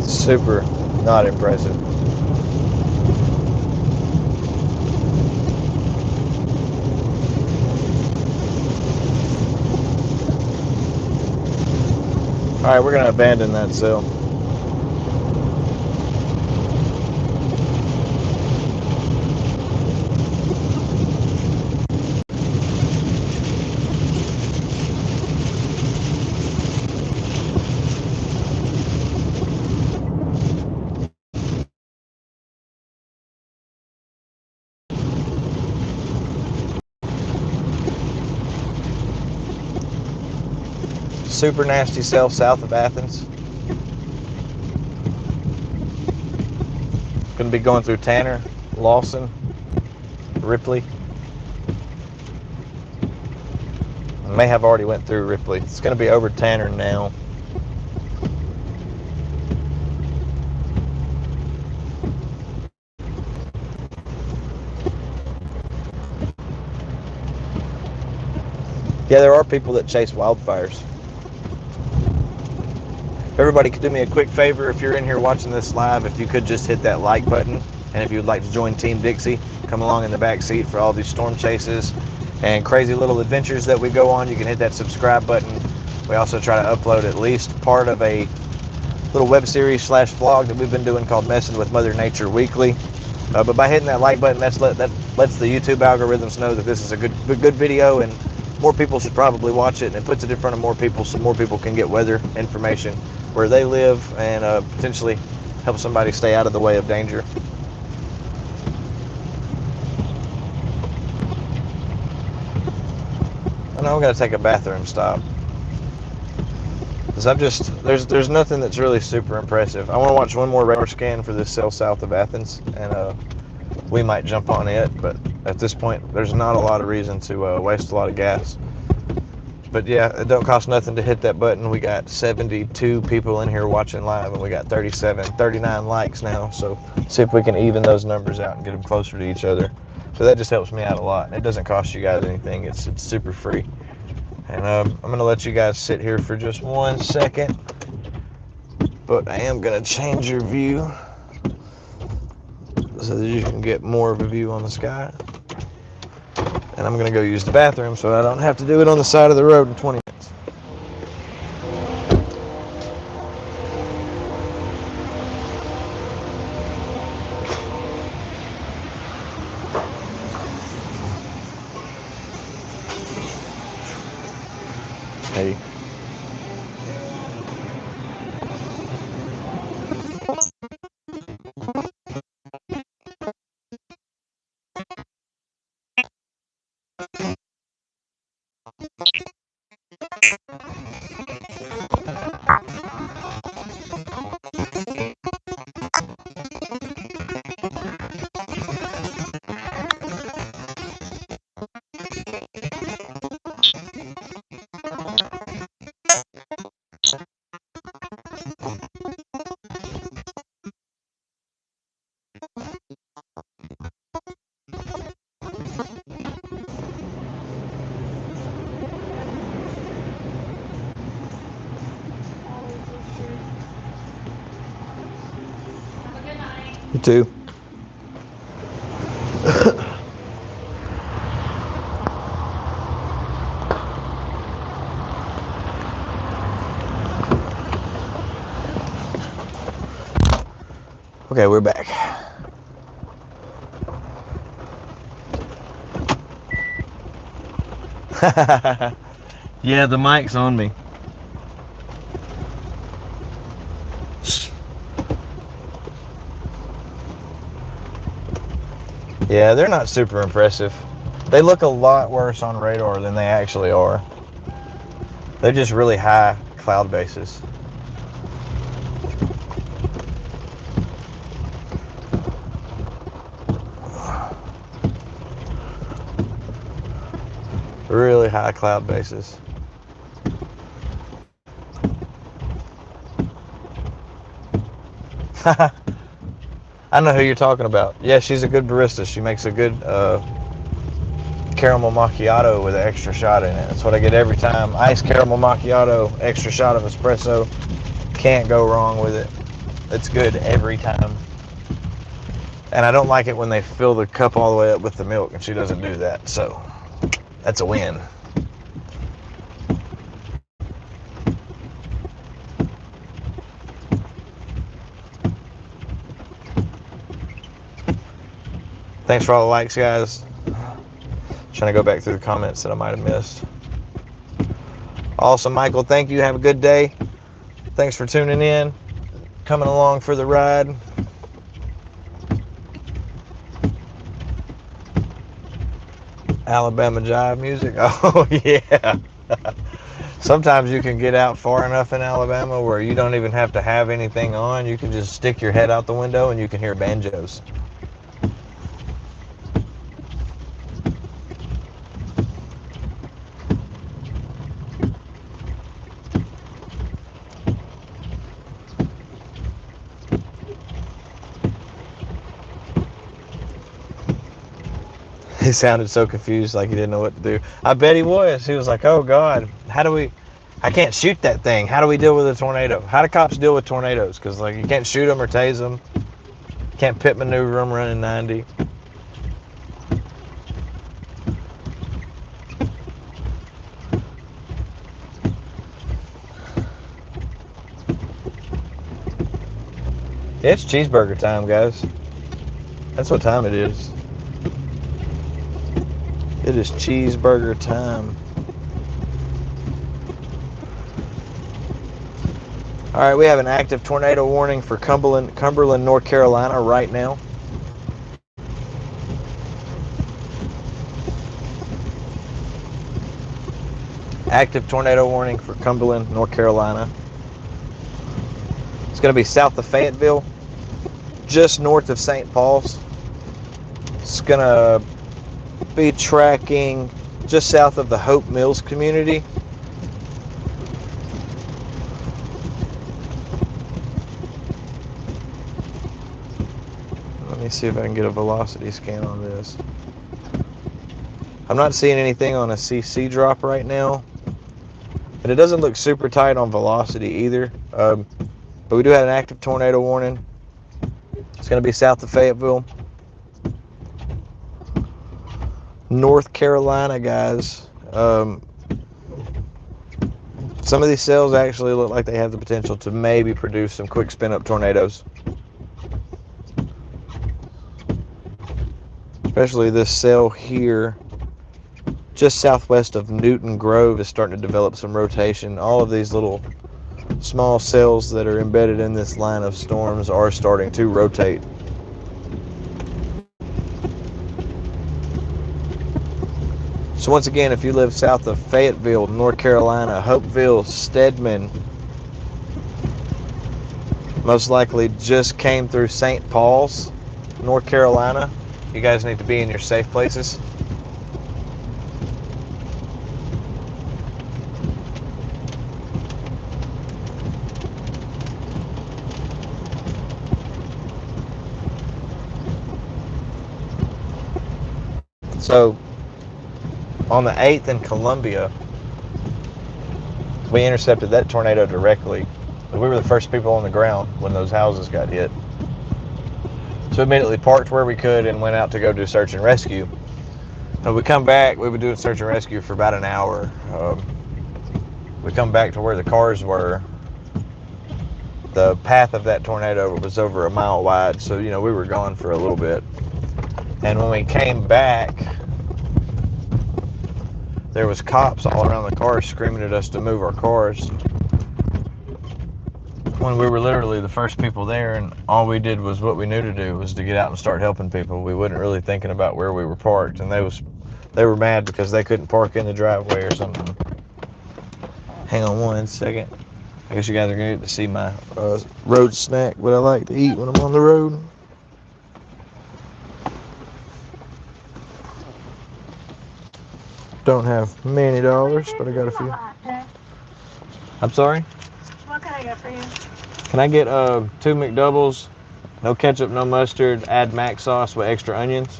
Super not impressive. Alright, we're going to abandon that cell. Super nasty cell south of Athens. going to be going through Tanner, Lawson, Ripley. May have already went through Ripley. It's going to be over Tanner now. Yeah, there are people that chase wildfires. Everybody could do me a quick favor if you're in here watching this live, if you could just hit that like button, and if you would like to join Team Dixie, come along in the back seat for all these storm chases and crazy little adventures that we go on, you can hit that subscribe button. We also try to upload at least part of a little web series / vlog that we've been doing called Messing with Mother Nature Weekly. But by hitting that like button, that lets the YouTube algorithms know that this is a good video, and more people should probably watch it, and it puts it in front of more people so more people can get weather information where they live, and potentially help somebody stay out of the way of danger. I know I'm going to take a bathroom stop. There's nothing that's really super impressive. I want to watch one more radar scan for this cell south of Athens, and we might jump on it, but at this point there's not a lot of reason to waste a lot of gas. But yeah, it don't cost nothing to hit that button. We got 72 people in here watching live, and we got 39 likes now, so see if we can even those numbers out and get them closer to each other. So that just helps me out a lot. It doesn't cost you guys anything. It's super free. And I'm going to let you guys sit here for just 1 second, but I am going to change your view so that you can get more of a view on the sky. And I'm going to go use the bathroom so I don't have to do it on the side of the road in 20 minutes. Hey. You too. Okay, we're back. Yeah, the mic's on me. Yeah, they're not super impressive. They look a lot worse on radar than they actually are. They're just really high cloud bases. Really high cloud bases. I know who you're talking about. Yeah, she's a good barista. She makes a good caramel macchiato with an extra shot in it. That's what I get every time. Iced caramel macchiato, extra shot of espresso. Can't go wrong with it. It's good every time. And I don't like it when they fill the cup all the way up with the milk, and she doesn't do that. So that's a win. Thanks for all the likes, guys. Trying to go back through the comments that I might have missed. Awesome, Michael. Thank you. Have a good day. Thanks for tuning in, coming along for the ride. Alabama jive music. Oh, yeah. Sometimes you can get out far enough in Alabama where you don't even have to have anything on. You can just stick your head out the window and you can hear banjos. He sounded so confused, like he didn't know what to do. I bet he was. He was like, oh God, I can't shoot that thing. How do we deal with a tornado? How do cops deal with tornadoes? Because like you can't shoot them or tase them. You can't pit maneuver them running 90. It's cheeseburger time, guys. That's what time it is. It is cheeseburger time. All right, we have an active tornado warning for Cumberland, North Carolina right now. Active tornado warning for Cumberland, North Carolina. It's going to be south of Fayetteville, just north of St. Paul's. It's going to be tracking just south of the Hope Mills community. Let me see if I can get a velocity scan on this. I'm not seeing anything on a CC drop right now, and it doesn't look super tight on velocity either. But we do have an active tornado warning. It's going to be south of Fayetteville, North Carolina, guys. Some of these cells actually look like they have the potential to maybe produce some quick spin-up tornadoes. Especially this cell here, just southwest of Newton Grove, is starting to develop some rotation. All of these little small cells that are embedded in this line of storms are starting to rotate. So once again, if you live south of Fayetteville, North Carolina, Hopeville, Stedman, most likely just came through St. Paul's, North Carolina, you guys need to be in your safe places. So on the 8th in Columbia, we intercepted that tornado directly. We were the first people on the ground when those houses got hit. So immediately parked where we could and went out to go do search and rescue. When we come back, we were doing search and rescue for about an hour. We come back to where the cars were. The path of that tornado was over a mile wide, so we were gone for a little bit. And when we came back, there was cops all around the cars screaming at us to move our cars, when we were literally the first people there, and all we did was what we knew to do, was to get out and start helping people. We wasn't really thinking about where we were parked, and they were mad because they couldn't park in the driveway or something. Hang on one second. I guess you guys are going to get to see my road snack, what I like to eat when I'm on the road. Don't have many dollars, but I got a few. I'm sorry? What can I get for you? Can I get 2 McDoubles, no ketchup, no mustard, add mac sauce with extra onions?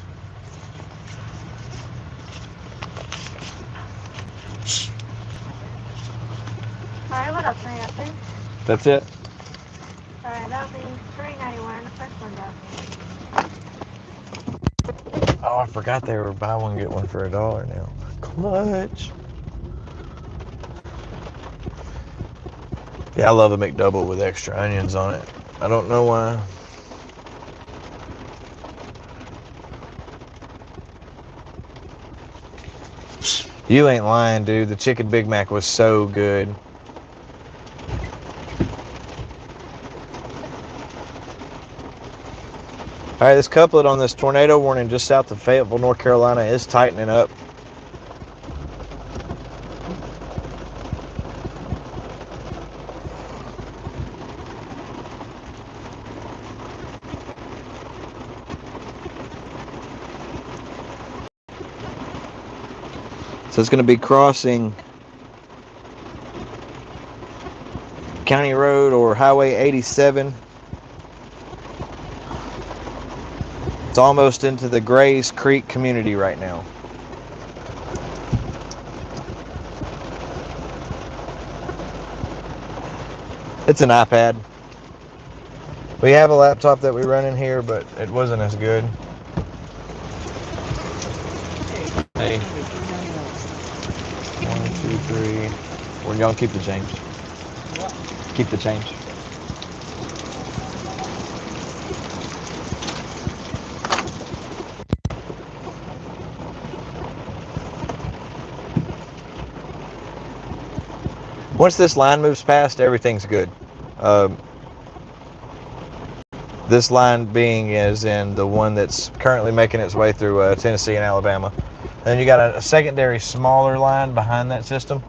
Alright, what else can I get for you? That's it? Alright, that'll be $3.91. The first one down. Oh, I forgot they were buy one, get one for $1 now. Clutch. Yeah, I love a McDouble with extra onions on it. I don't know why. You ain't lying, dude. The chicken Big Mac was so good. All right, this couplet on this tornado warning just south of Fayetteville, North Carolina is tightening up. So it's going to be crossing County Road or Highway 87. It's almost into the Grays Creek community right now. It's an iPad. We have a laptop that we run in here, but it wasn't as good. Hey. 1, 2, 3. Well, y'all keep the change. Keep the change. Once this line moves past, everything's good. This line being is in the one that's currently making its way through Tennessee and Alabama. And then you got a secondary smaller line behind that system.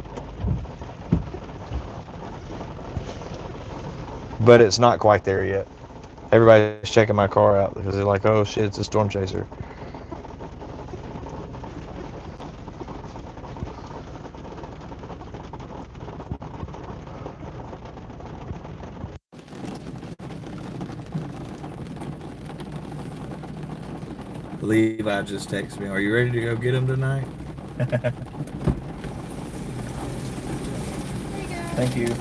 But it's not quite there yet. Everybody's checking my car out because they're like, oh shit, it's a storm chaser. Levi just texted me, are you ready to go get him tonight? Thank you.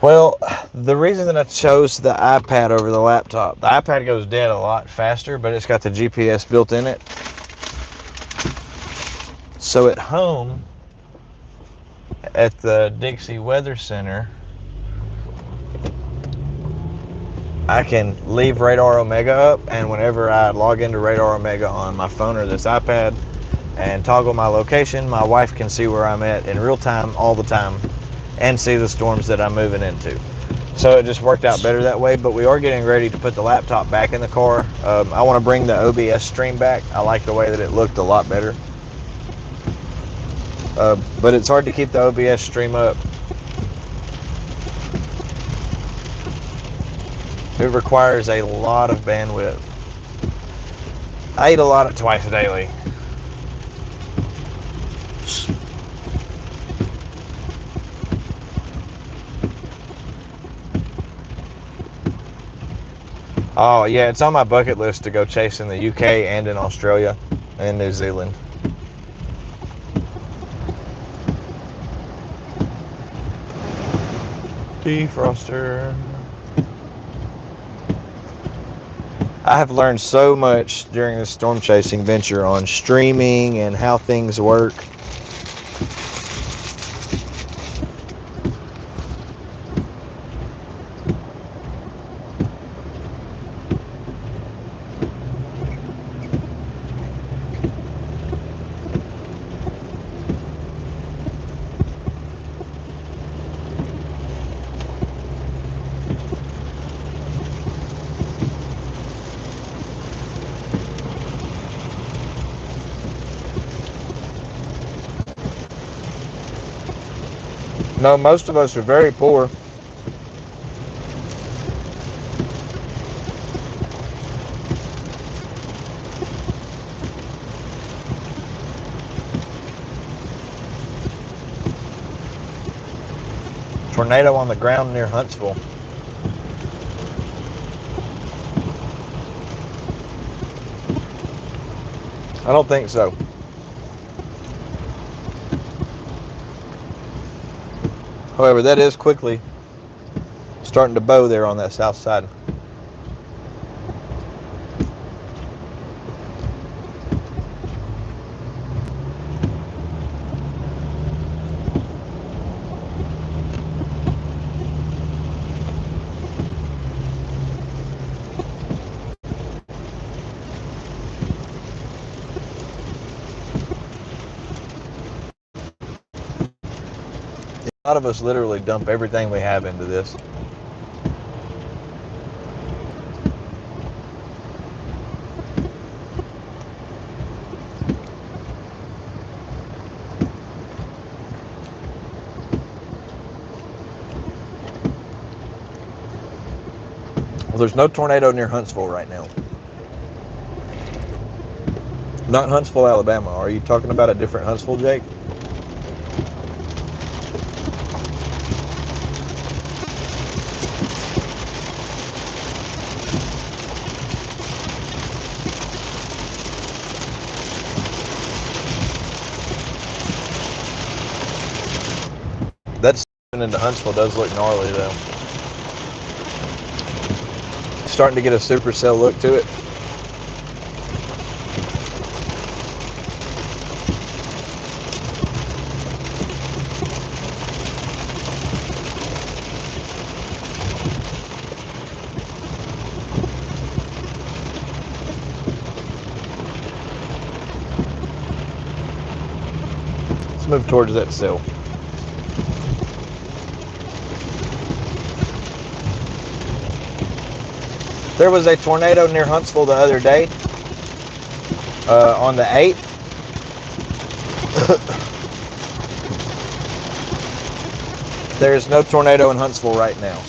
Well, the reason that I chose the iPad over the laptop, the iPad goes dead a lot faster, but it's got the GPS built in it. So at home, at the Dixie Weather Center, I can leave Radar Omega up, and whenever I log into Radar Omega on my phone or this iPad and toggle my location, my wife can see where I'm at in real time all the time and see the storms that I'm moving into. So it just worked out better that way, but we are getting ready to put the laptop back in the car. I want to bring the OBS stream back. I like the way that it looked a lot better. But it's hard to keep the OBS stream up. It requires a lot of bandwidth. I eat a lot of twice daily. Oh yeah, it's on my bucket list to go chase in the UK and in Australia and New Zealand. Defroster. I have learned so much during this storm chasing venture on streaming and how things work. No, most of us are very poor. Tornado on the ground near Huntsville. I don't think so. However, that is quickly starting to bow there on that south side. A lot of us literally dump everything we have into this. Well, there's no tornado near Huntsville right now. Not Huntsville, Alabama. Are you talking about a different Huntsville, Jake? That's into Huntsville does look gnarly though. Starting to get a supercell look to it. Let's move towards that cell. There was a tornado near Huntsville the other day, on the 8th. There's no tornado in Huntsville right now.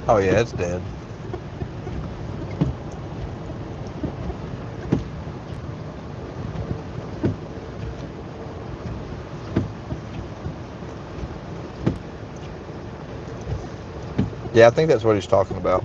Oh yeah, it's dead. Yeah, I think that's what he's talking about.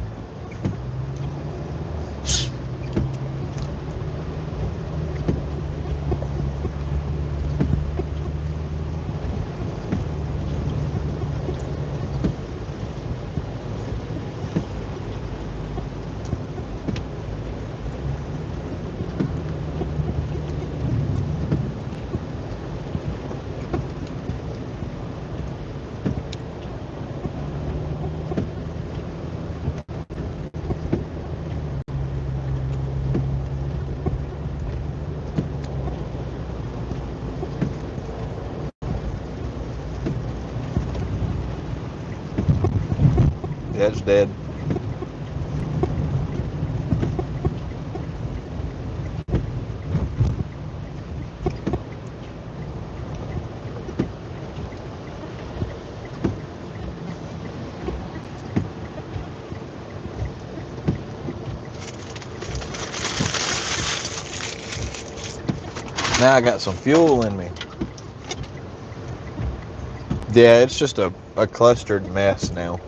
Yeah, it's dead. Now I got some fuel in me. Yeah, it's just a clustered mess now.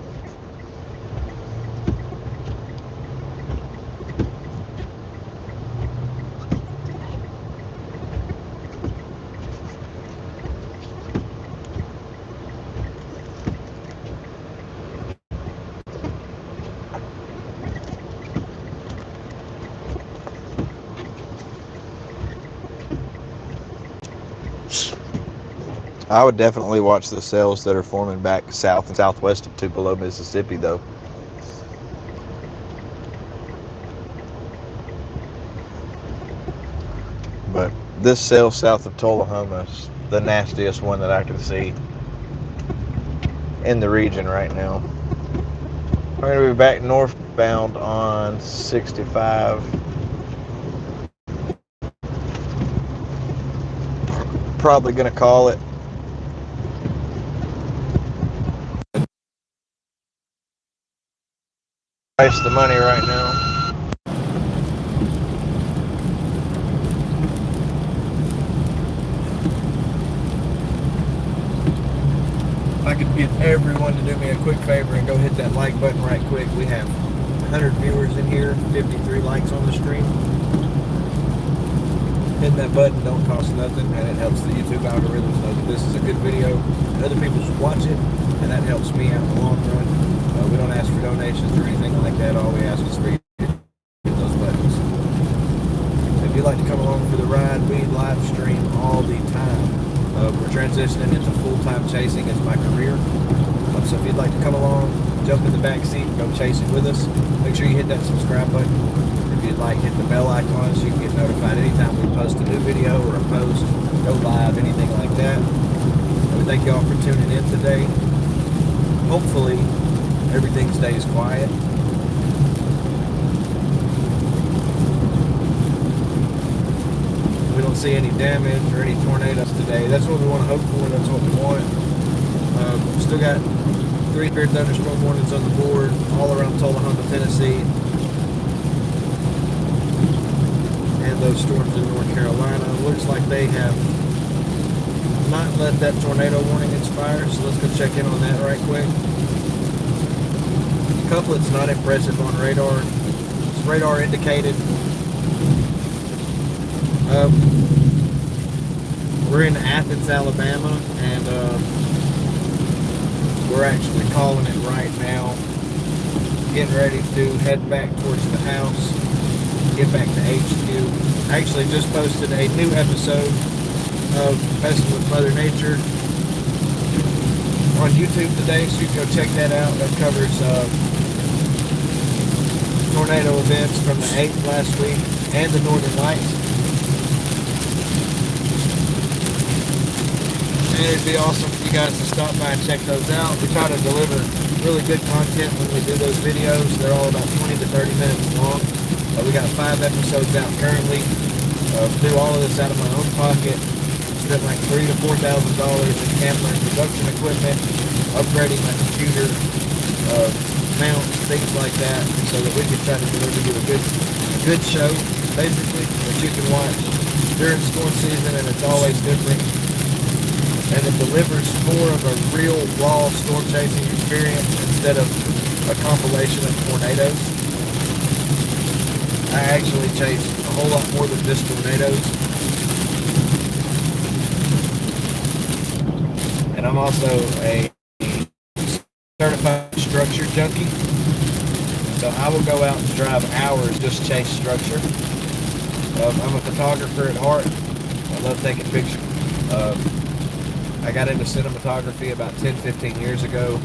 I would definitely watch the cells that are forming back south and southwest of Tupelo, Mississippi, though. But this cell south of Tullahoma is the nastiest one that I can see in the region right now. We're going to be back northbound on 65. Probably going to call it. Price the money right now. If I could get everyone to do me a quick favor and go hit that like button right quick. We have 100 viewers in here, 53 likes on the stream. Hitting that button don't cost nothing, and it helps the YouTube algorithms know that this is a good video. Other people should watch it, and that helps me out in the long run. We don't ask for donations or anything like that. All we ask is for you to hit those buttons. So if you'd like to come along for the ride, we live stream all the jump in the back seat and go chasing with us. Make sure you hit that subscribe button. If you'd like, hit the bell icon so you can get notified anytime we post a new video or a post, go live, anything like that. And we thank y'all for tuning in today. Hopefully, everything stays quiet. We don't see any damage or any tornadoes today. That's what we want to hope for. That's what we want. Still got 3 severe thunderstorm warnings on the board all around Tullahoma, Tennessee, and those storms in North Carolina. Looks like they have not let that tornado warning expire, so let's go check in on that right quick. Couplet's not impressive on radar. It's radar indicated. We're in Athens, Alabama, and we're actually calling it right now. Getting ready to head back towards the house, get back to HQ. I actually just posted a new episode of Messing with Mother Nature on YouTube today, so you can go check that out. That covers tornado events from the 8th last week and the Northern Lights. And it'd be awesome for you guys to stop by and check those out. We try to deliver really good content when we do those videos. They're all about 20 to 30 minutes long. We got 5 episodes out currently. Do all of this out of my own pocket. Spent like $3,000 to $4,000 in camera and production equipment, upgrading my computer, mounts, things like that, so that we can try to deliver you a good show, basically, that you can watch during storm season, and it's always different. And it delivers more of a real raw storm chasing experience instead of a compilation of tornadoes. I actually chase a whole lot more than just tornadoes. And I'm also a certified structure junkie. So I will go out and drive hours just chase structure. I'm a photographer at heart. I love taking pictures. I got into cinematography about 10-15 years ago.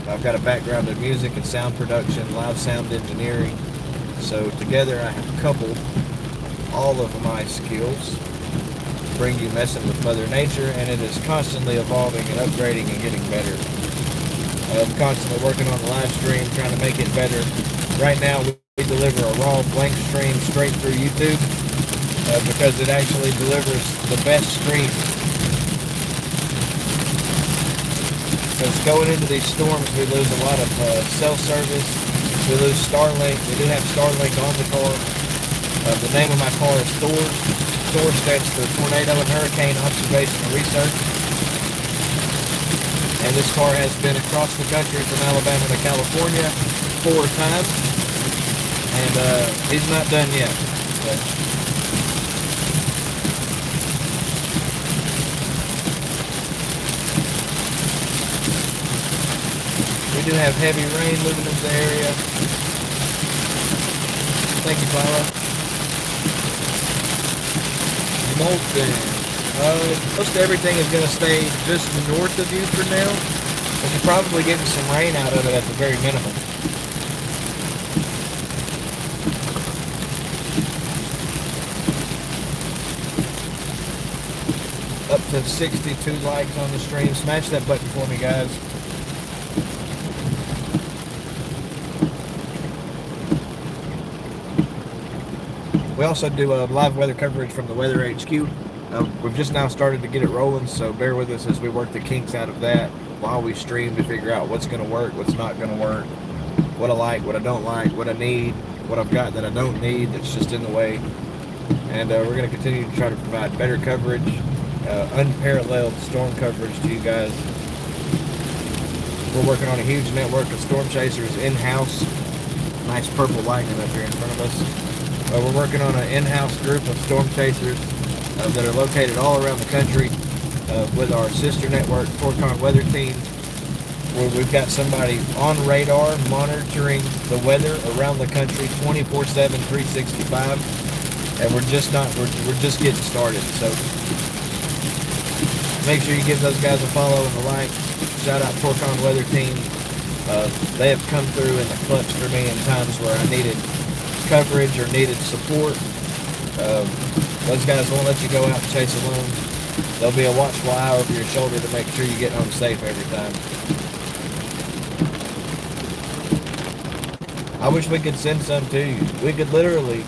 I've got a background in music and sound production, live sound engineering. So together I have coupled all of my skills to bring you Messing with Mother Nature, and it is constantly evolving and upgrading and getting better. I'm constantly working on the live stream, trying to make it better. Right now we deliver a raw blank stream straight through YouTube because it actually delivers the best stream. Because going into these storms, we lose a lot of cell service. We lose Starlink. We do have Starlink on the car. The name of my car is Thor. Thor stands for Tornado and Hurricane Observation and Research. And this car has been across the country from Alabama to California 4 times. And he's not done yet. But we do have heavy rain moving into the area. Thank you, Paula. Molten. Most everything is going to stay just north of you for now. But you're probably getting some rain out of it at the very minimum. Up to 62 likes on the stream. Smash that button for me, guys. We also do live weather coverage from the Weather HQ. We've just now started to get it rolling, so bear with us as we work the kinks out of that while we stream to figure out what's going to work, what's not going to work, what I like, what I don't like, what I need, what I've got that I don't need that's just in the way. And we're going to continue to try to provide better coverage, unparalleled storm coverage to you guys. We're working on a huge network of storm chasers in-house. Nice purple lightning up here in front of us. We're working on an in-house group of storm chasers that are located all around the country with our sister network, Torcon Weather Team, where we've got somebody on radar monitoring the weather around the country 24/7, 365, and we're just getting started. So make sure you give those guys a follow and a like. Shout out Torcon Weather Team. They have come through in the clutch for me in times where I needed coverage or needed support. Those guys won't let you go out and chase alone. There'll be a watchful eye over your shoulder to make sure you get home safe every time. I wish we could send some to you. We could literally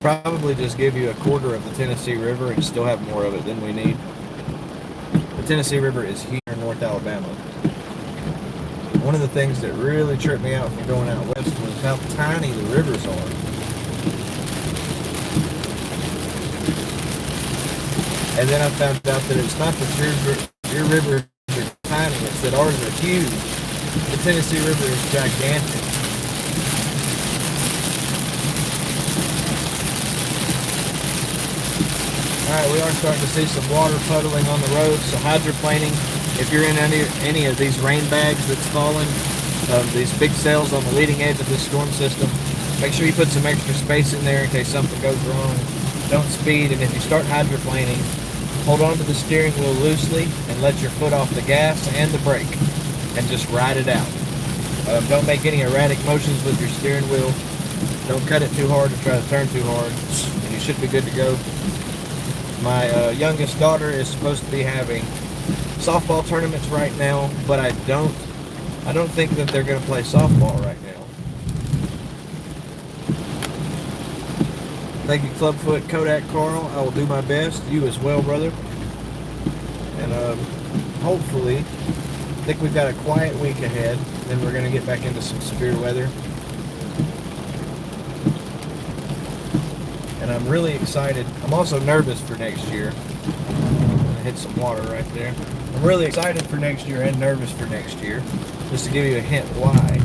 probably just give you a quarter of the Tennessee River and still have more of it than we need. The Tennessee River is here in North Alabama. One of the things that really tripped me out from going out west was how tiny the rivers are. And then I found out that it's not that your rivers are tiny, it's that ours are huge. The Tennessee River is gigantic. Alright, we are starting to see some water puddling on the road, so hydroplaning. If you're in any of these rain bags that's falling, these big cells on the leading edge of this storm system, make sure you put some extra space in there in case something goes wrong. Don't speed, and if you start hydroplaning, hold on to the steering wheel loosely and let your foot off the gas and the brake and just ride it out. Don't make any erratic motions with your steering wheel. Don't cut it too hard or try to turn too hard, and you should be good to go. My youngest daughter is supposed to be having softball tournaments right now, but I don't think that they're going to play softball right now. Thank you, Clubfoot Kodak Carl. I will do my best. You as well, brother. And hopefully, I think we've got a quiet week ahead. Then we're going to get back into some severe weather. And I'm really excited. I'm also nervous for next year. I'm going to hit some water right there. I'm really excited for next year and nervous for next year. Just to give you a hint why.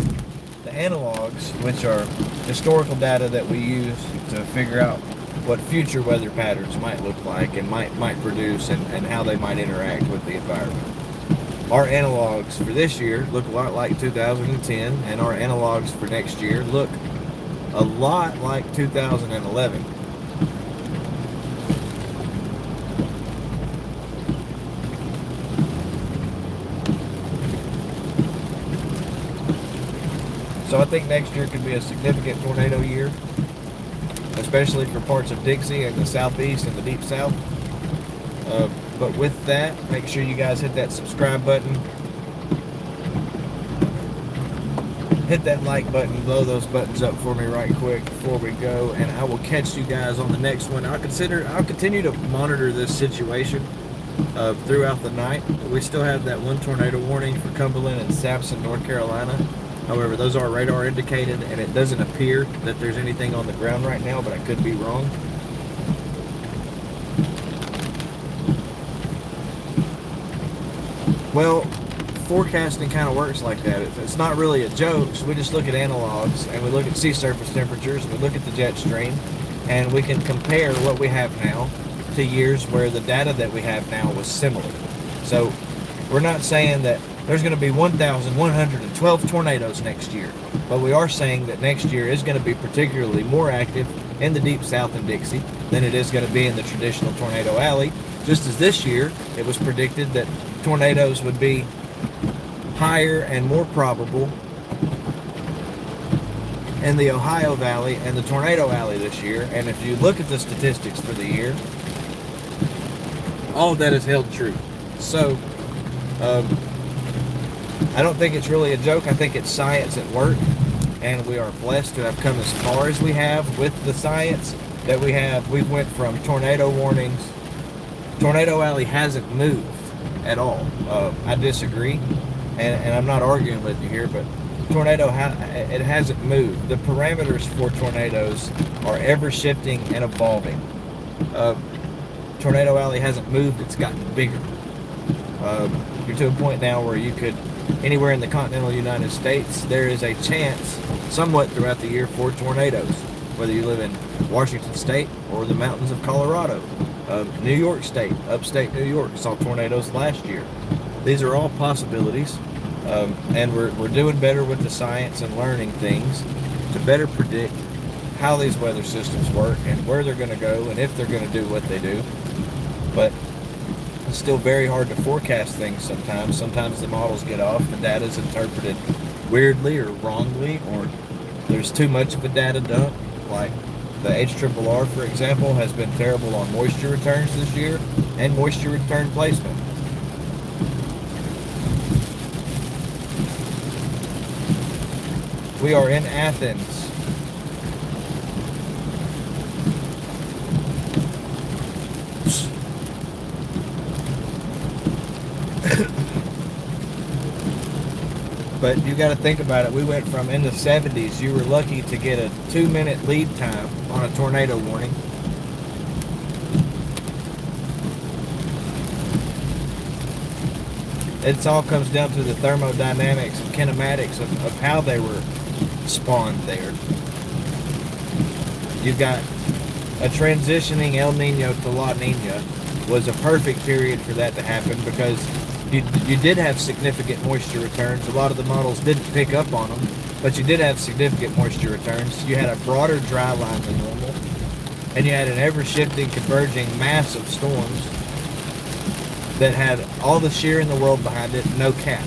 The analogs, which are historical data that we use to figure out what future weather patterns might look like and might produce and how they might interact with the environment. Our analogs for this year look a lot like 2010, and our analogs for next year look a lot like 2011. So I think next year could be a significant tornado year, especially for parts of Dixie and the southeast and the deep south. But with that, make sure you guys hit that subscribe button. Hit that like button, blow those buttons up for me right quick before we go, and I will catch you guys on the next one. I'll continue to monitor this situation throughout the night. We still have that one tornado warning for Cumberland and Sampson, North Carolina. However, those are radar indicated, and it doesn't appear that there's anything on the ground right now, but I could be wrong. Well, forecasting kind of works like that. It's not really a joke, so we just look at analogs, and we look at sea surface temperatures, and we look at the jet stream, and we can compare what we have now to years where the data that we have now was similar. So we're not saying that there's going to be 1,112 tornadoes next year, but we are saying that next year is going to be particularly more active in the deep south and Dixie than it is going to be in the traditional tornado alley, just as this year it was predicted that tornadoes would be higher and more probable in the Ohio Valley and the Tornado Alley this year. And if you look at the statistics for the year, all of that is held true. So I don't think it's really a joke. I think it's science at work, and we are blessed to have come as far as we have with the science that we have. We went from tornado warnings. Tornado Alley hasn't moved at all. I disagree, and I'm not arguing with you here, but it hasn't moved. The parameters for tornadoes are ever shifting and evolving. Tornado Alley hasn't moved, it's gotten bigger. You're to a point now where you could, anywhere in the continental United States, there is a chance somewhat throughout the year for tornadoes, whether you live in Washington State or the mountains of Colorado. New York State, upstate New York, saw tornadoes last year. These are all possibilities, and we're doing better with the science and learning things to better predict how these weather systems work and where they're going to go and if they're going to do what they do. But It's still very hard to forecast things sometimes. Sometimes the models get off, the data is interpreted weirdly or wrongly, or there's too much of a data dump. Like the HRRR, for example, has been terrible on moisture returns this year and moisture return placement. We are in Athens. But you got to think about it. We went from in the 70s, you were lucky to get a 2-minute lead time on a tornado warning. It all comes down to the thermodynamics and kinematics of how they were spawned there. You've got a transitioning El Nino to La Nina was a perfect period for that to happen because you did have significant moisture returns. A lot of the models didn't pick up on them, but you did have significant moisture returns. You had a broader dry line than normal, and you had an ever-shifting, converging mass of storms that had all the shear in the world behind it, no cap.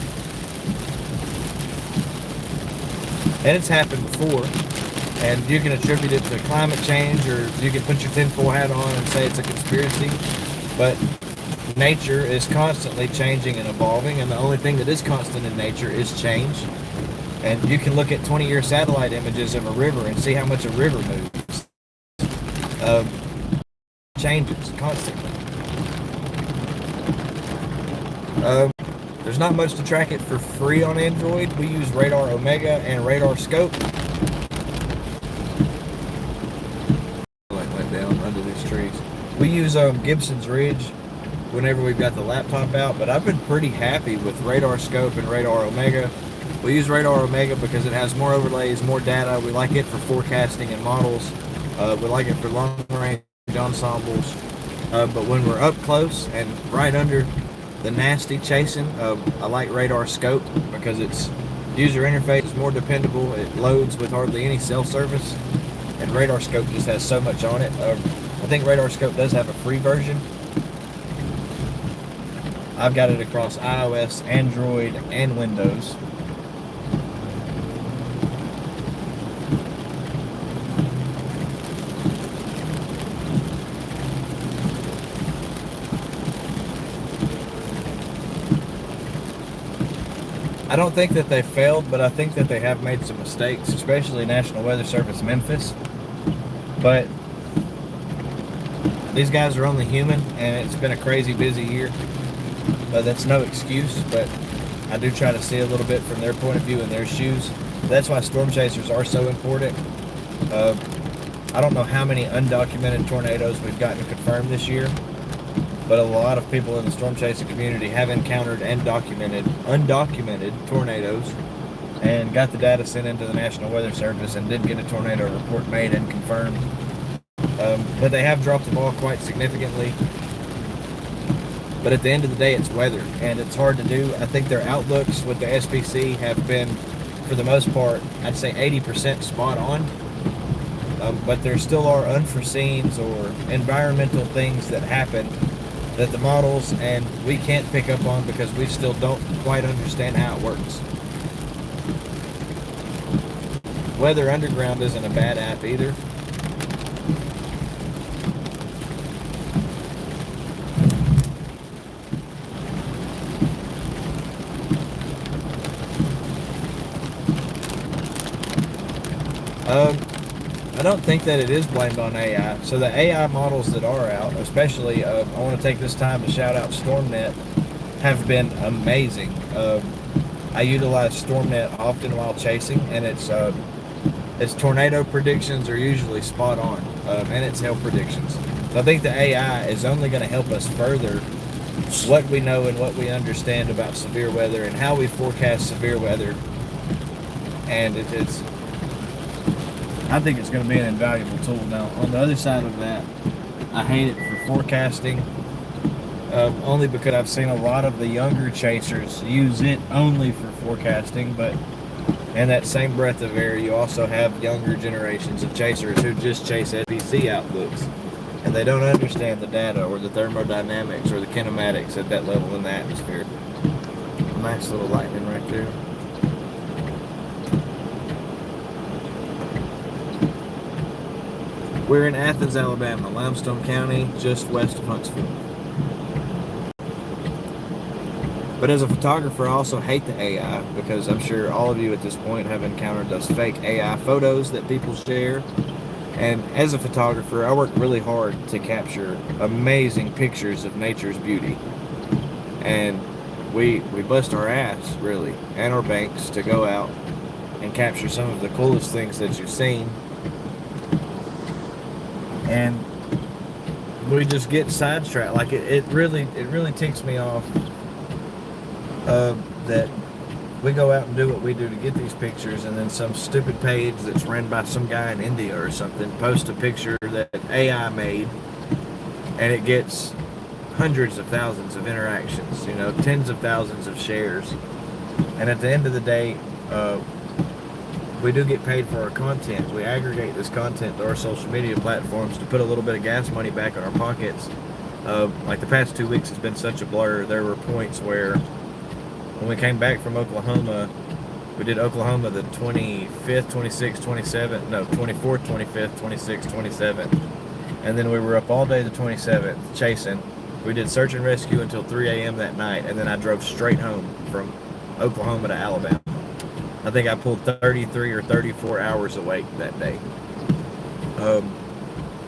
And it's happened before, and you can attribute it to climate change, or you can put your tinfoil hat on and say it's a conspiracy, but nature is constantly changing and evolving, and the only thing that is constant in nature is change. And you can look at 20-year satellite images of a river and see how much a river moves. Changes constantly. There's not much to track it for free on Android. We use Radar Omega and Radar Scope. Went down under these trees. We use Gibson's Ridge whenever we've got the laptop out, but I've been pretty happy with Radar Scope and Radar Omega. We use Radar Omega because it has more overlays, more data. We like it for forecasting and models. We like it for long-range ensembles. But when we're up close and right under the nasty chasing, I like Radar Scope because its user interface is more dependable. It loads with hardly any cell service, and Radar Scope just has so much on it. I think Radar Scope does have a free version. I've got it across iOS, Android, and Windows. I don't think that they failed, but I think that they have made some mistakes, especially National Weather Service Memphis. But these guys are only human, and it's been a crazy busy year. That's no excuse, but I do try to see a little bit from their point of view in their shoes. That's why storm chasers are so important. I don't know how many undocumented tornadoes we've gotten confirmed this year, but a lot of people in the storm chasing community have encountered and undocumented tornadoes and got the data sent into the National Weather Service and did get a tornado report made and confirmed. But they have dropped the ball quite significantly. But at the end of the day, it's weather, and it's hard to do. I think their outlooks with the SPC have been, for the most part, I'd say 80% spot on. But there still are unforeseens or environmental things that happen that the models and we can't pick up on because we still don't quite understand how it works. Weather Underground isn't a bad app either. I don't think that it is blamed on AI. So the AI models that are out, especially, I want to take this time to shout out StormNet, have been amazing. I utilize StormNet often while chasing, and its tornado predictions are usually spot on, and its hail predictions. So I think the AI is only going to help us further what we know and what we understand about severe weather and how we forecast severe weather. And I think it's going to be an invaluable tool. Now, on the other side of that, I hate it for forecasting, only because I've seen a lot of the younger chasers use it only for forecasting, but in that same breath of air, you also have younger generations of chasers who just chase SPC outlooks. and they don't understand the data or the thermodynamics or the kinematics at that level in the atmosphere. Nice little lightning right there. We're in Athens, Alabama, Limestone County, just west of Huntsville. But as a photographer, I also hate the AI, because I'm sure all of you at this point have encountered those fake AI photos that people share. And as a photographer, I work really hard to capture amazing pictures of nature's beauty. And we bust our ass, really, and our banks to go out and capture some of the coolest things that you've seen. And we just get sidetracked. Like it really ticks me off that we go out and do what we do to get these pictures, and then some stupid page that's ran by some guy in India or something posts a picture that AI made, and it gets hundreds of thousands of interactions, tens of thousands of shares. And at the end of the day, we do get paid for our content. We aggregate this content to our social media platforms to put a little bit of gas money back in our pockets. Like the past 2 weeks has been such a blur. There were points where when we came back from Oklahoma, we did Oklahoma the 25th, 26th, 27th, no, 24th, 25th, 26th, 27th. And then we were up all day the 27th chasing. We did search and rescue until 3 a.m. that night, and then I drove straight home from Oklahoma to Alabama. I think I pulled 33 or 34 hours awake that day.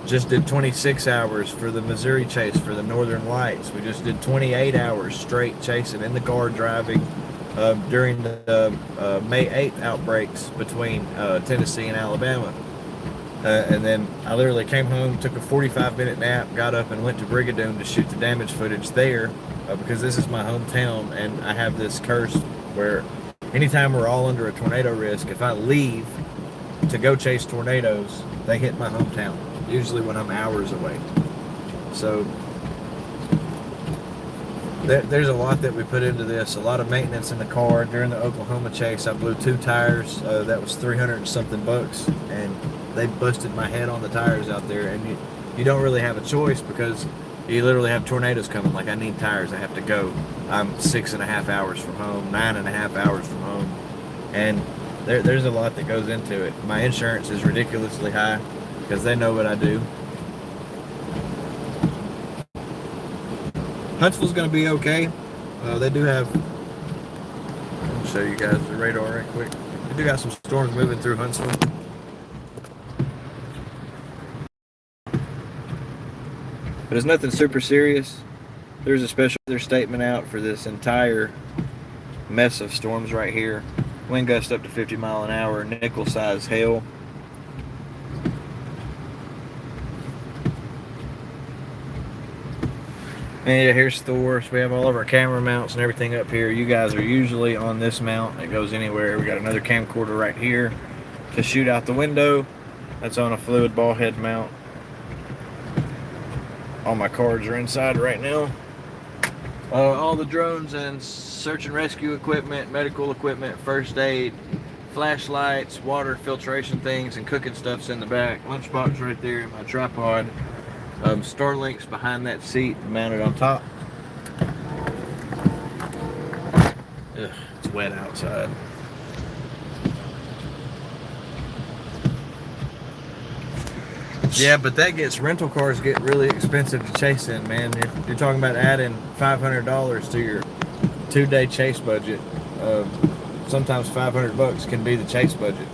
Just did 26 hours for the Missouri chase for the Northern Lights. We just did 28 hours straight chasing in the car driving during the May 8th outbreaks between Tennessee and Alabama. And then I literally came home, took a 45-minute nap, got up and went to Brigadoon to shoot the damage footage there because this is my hometown, and I have this curse where anytime we're all under a tornado risk, if I leave to go chase tornadoes, they hit my hometown, usually when I'm hours away. So there's a lot that we put into this, a lot of maintenance in the car. During the Oklahoma chase, I blew 2 tires. That was $300 and something bucks, and they busted my head on the tires out there. And you don't really have a choice because you literally have tornadoes coming. Like, I need tires, I have to go. I'm 6.5 hours from home, 9.5 hours from home, and there's a lot that goes into it. My insurance is ridiculously high because they know what I do. Huntsville's going to be okay. They do have, I'll show you guys the radar right quick. They do got some storms moving through Huntsville. But it's nothing super serious. There's a special weather statement out for this entire mess of storms right here. Wind gust up to 50 mile an hour, nickel size hail. And yeah, here's Thor. So we have all of our camera mounts and everything up here. You guys are usually on this mount. It goes anywhere. We got another camcorder right here to shoot out the window. That's on a fluid ball head mount. All my cards are inside right now. All the drones and search and rescue equipment, medical equipment, first aid, flashlights, water filtration things, and cooking stuff's in the back. Lunchbox right there, and my tripod. Starlink's behind that seat, mounted on top. Ugh, it's wet outside. Yeah, but rental cars get really expensive to chase in, man. You're talking about adding $500 to your 2-day chase budget. Sometimes $500 can be the chase budget.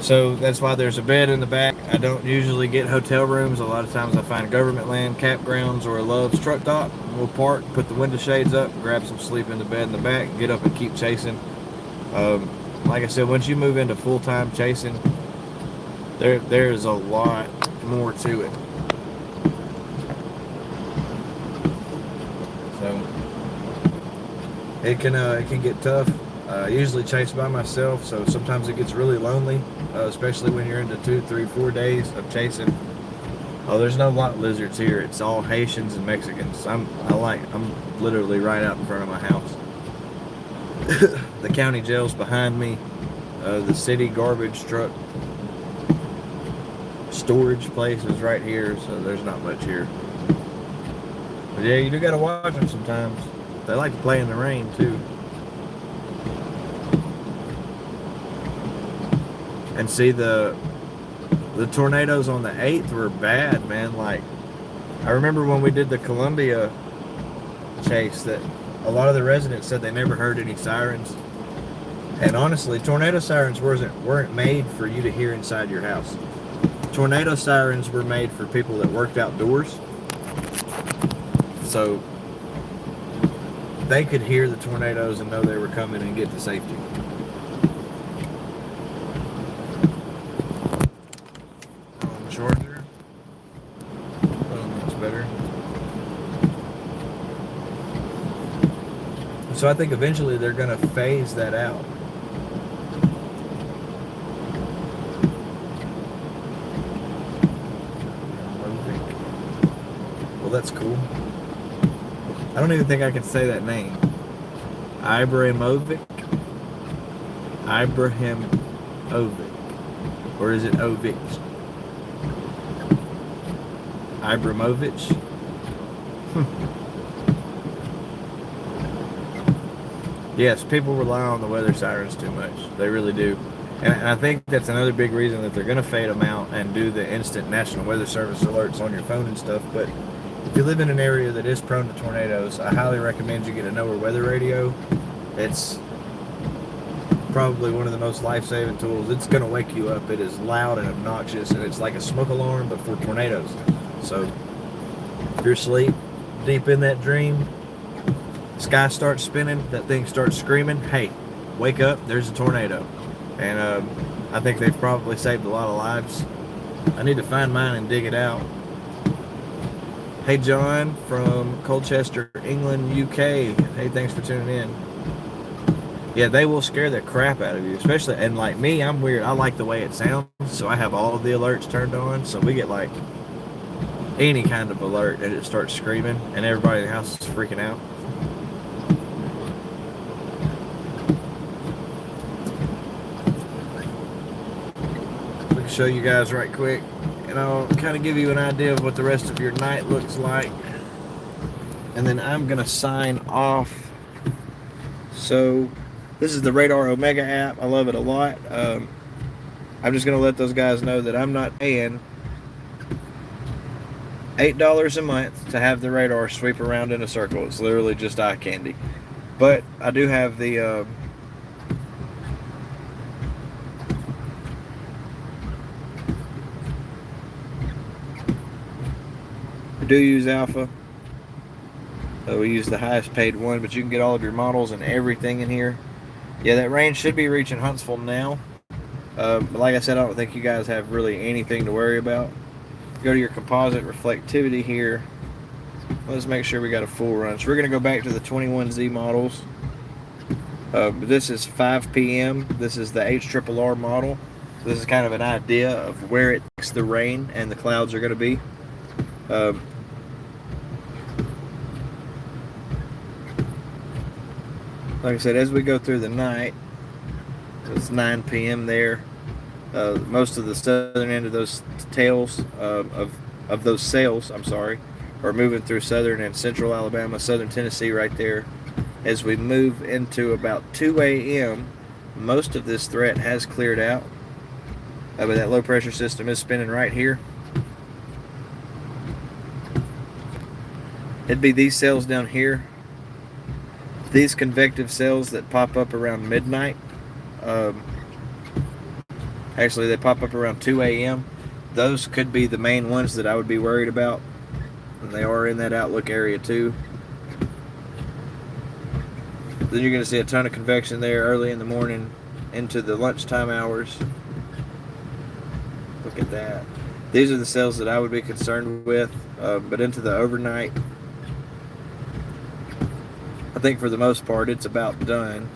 So that's why there's a bed in the back. I don't usually get hotel rooms. A lot of times I find government land, campgrounds, or a Love's truck stop. We'll park, put the window shades up, grab some sleep in the bed in the back, get up and keep chasing. Like I said, once you move into full-time chasing, there's a lot more to it. So it can get tough. I usually chase by myself, so sometimes it gets really lonely, especially when you're into 2, 3, 4 days of chasing. Oh, there's no lot lizards here. It's all Haitians and Mexicans. I'm literally right out in front of my house. The county jail's behind me. The city garbage truck storage place is right here, so there's not much here. But yeah, you do gotta watch them sometimes. They like to play in the rain too. And see, the tornadoes on the 8th were bad, man. Like, I remember when we did the Columbia chase that a lot of the residents said they never heard any sirens. And honestly, tornado sirens weren't made for you to hear inside your house. Tornado sirens were made for people that worked outdoors. So they could hear the tornadoes and know they were coming and get to safety. Charger. That's better. So I think eventually they're going to phase that out. Well, that's cool. I don't even think I can say that name. Ibrahimovic? Or is it Ovic? Ibrahimovic? Yes, people rely on the weather sirens too much. They really do. And I think that's another big reason that they're going to fade them out and do the instant National Weather Service alerts on your phone and stuff. But if you live in an area that is prone to tornadoes, I highly recommend you get a NOAA weather radio. It's probably one of the most life-saving tools. It's going to wake you up. It is loud and obnoxious, and it's like a smoke alarm, but for tornadoes. So if you're asleep, deep in that dream, sky starts spinning, that thing starts screaming, hey, wake up, there's a tornado. And I think they've probably saved a lot of lives. I need to find mine and dig it out. Hey John from Colchester, England, UK. Hey, thanks for tuning in. Yeah, they will scare the crap out of you, especially, and like me, I'm weird. I like the way it sounds, so I have all of the alerts turned on, so we get like any kind of alert and it starts screaming and everybody in the house is freaking out. We can show you guys right quick and I'll kind of give you an idea of what the rest of your night looks like, and then I'm gonna sign off. So this is the Radar Omega app. I love it a lot. I'm just gonna let those guys know that I'm not paying $8 a month to have the radar sweep around in a circle. It's literally just eye candy. But I do have the I do use Alpha. We use the highest paid one, but you can get all of your models and everything in here. Yeah, that range should be reaching Huntsville now. But like I said, I don't think you guys have really anything to worry about. Go to your composite reflectivity here. Let's make sure we got a full run. So we're going to go back to the 21Z models. But this is 5 p.m. This is the HRRR model. So this is kind of an idea of where it thinks the rain and the clouds are going to be. Like I said, as we go through the night, it's 9 p.m. there. Most of the southern end of those tails of those sails, I'm sorry, are moving through southern and central Alabama, southern Tennessee right there. As we move into about 2 a.m., most of this threat has cleared out. But that low pressure system is spinning right here. It'd be these cells down here. These convective cells that pop up around midnight. Actually, they pop up around 2 a.m. Those could be the main ones that I would be worried about. And they are in that outlook area too. Then you're going to see a ton of convection there early in the morning into the lunchtime hours. Look at that. These are the cells that I would be concerned with. But into the overnight, I think for the most part it's about done.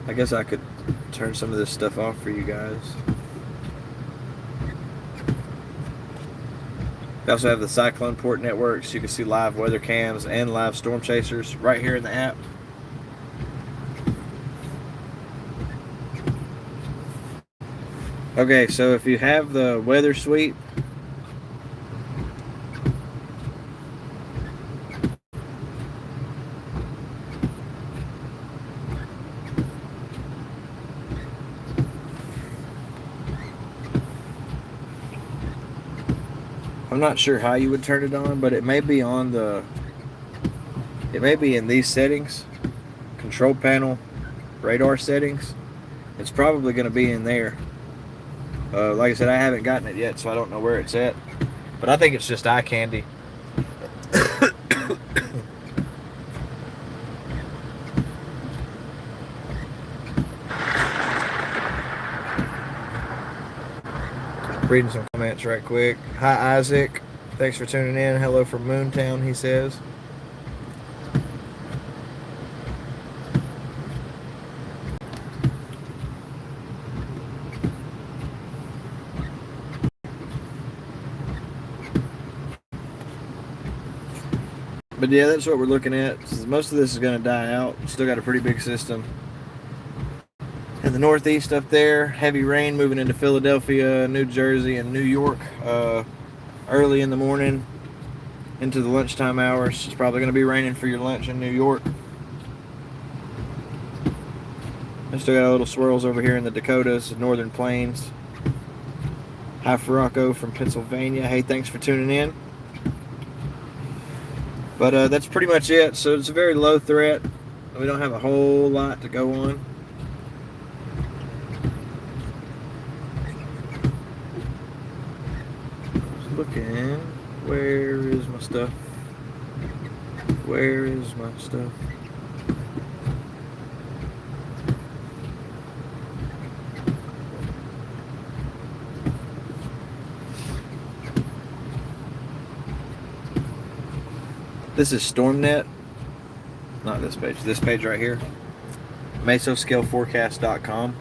I guess I could turn some of this stuff off for you guys. We also have the Cyclone Port networks. You can see live weather cams and live storm chasers right here in the app. Okay, so if you have the weather sweep, I'm not sure how you would turn it on, but it may be on the. It may be in these settings, control panel, radar settings. It's probably going to be in there. Like I said, I haven't gotten it yet, so I don't know where it's at. But I think it's just eye candy. Reading some comments right quick. Hi, Isaac. Thanks for tuning in. Hello from Moontown, he says. But yeah, that's what we're looking at. Most of this is going to die out. Still got a pretty big system. In the northeast up there, heavy rain moving into Philadelphia, New Jersey, and New York early in the morning into the lunchtime hours. It's probably going to be raining for your lunch in New York. I still got a little swirls over here in the Dakotas, the Northern Plains. Hi, Farocco from Pennsylvania. Hey, thanks for tuning in. But that's pretty much it. So it's a very low threat. We don't have a whole lot to go on. Just looking. Where is my stuff? Where is my stuff? This is StormNet, not this page right here, mesoscaleforecast.com.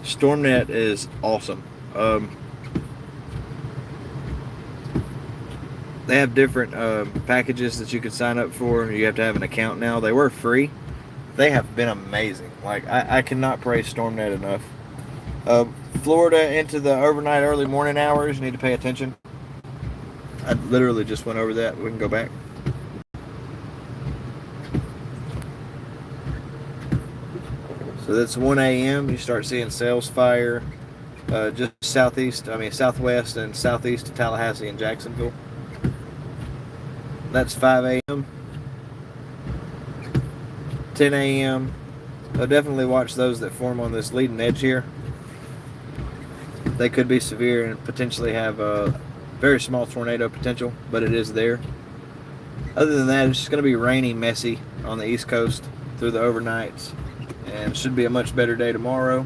StormNet is awesome. They have different packages that you can sign up for. You have to have an account now. They were free. They have been amazing. Like, I cannot praise StormNet enough. Florida into the overnight early morning hours, you need to pay attention. I literally just went over that. We can go back. So that's 1 a.m. You start seeing cells fire just southwest and southeast of Tallahassee and Jacksonville. That's 5 a.m. 10 a.m. I'll definitely watch those that form on this leading edge here. They could be severe and potentially have a very small tornado potential, but it is there. Other than that, it's just going to be rainy, messy on the East Coast through the overnights. And it should be a much better day tomorrow.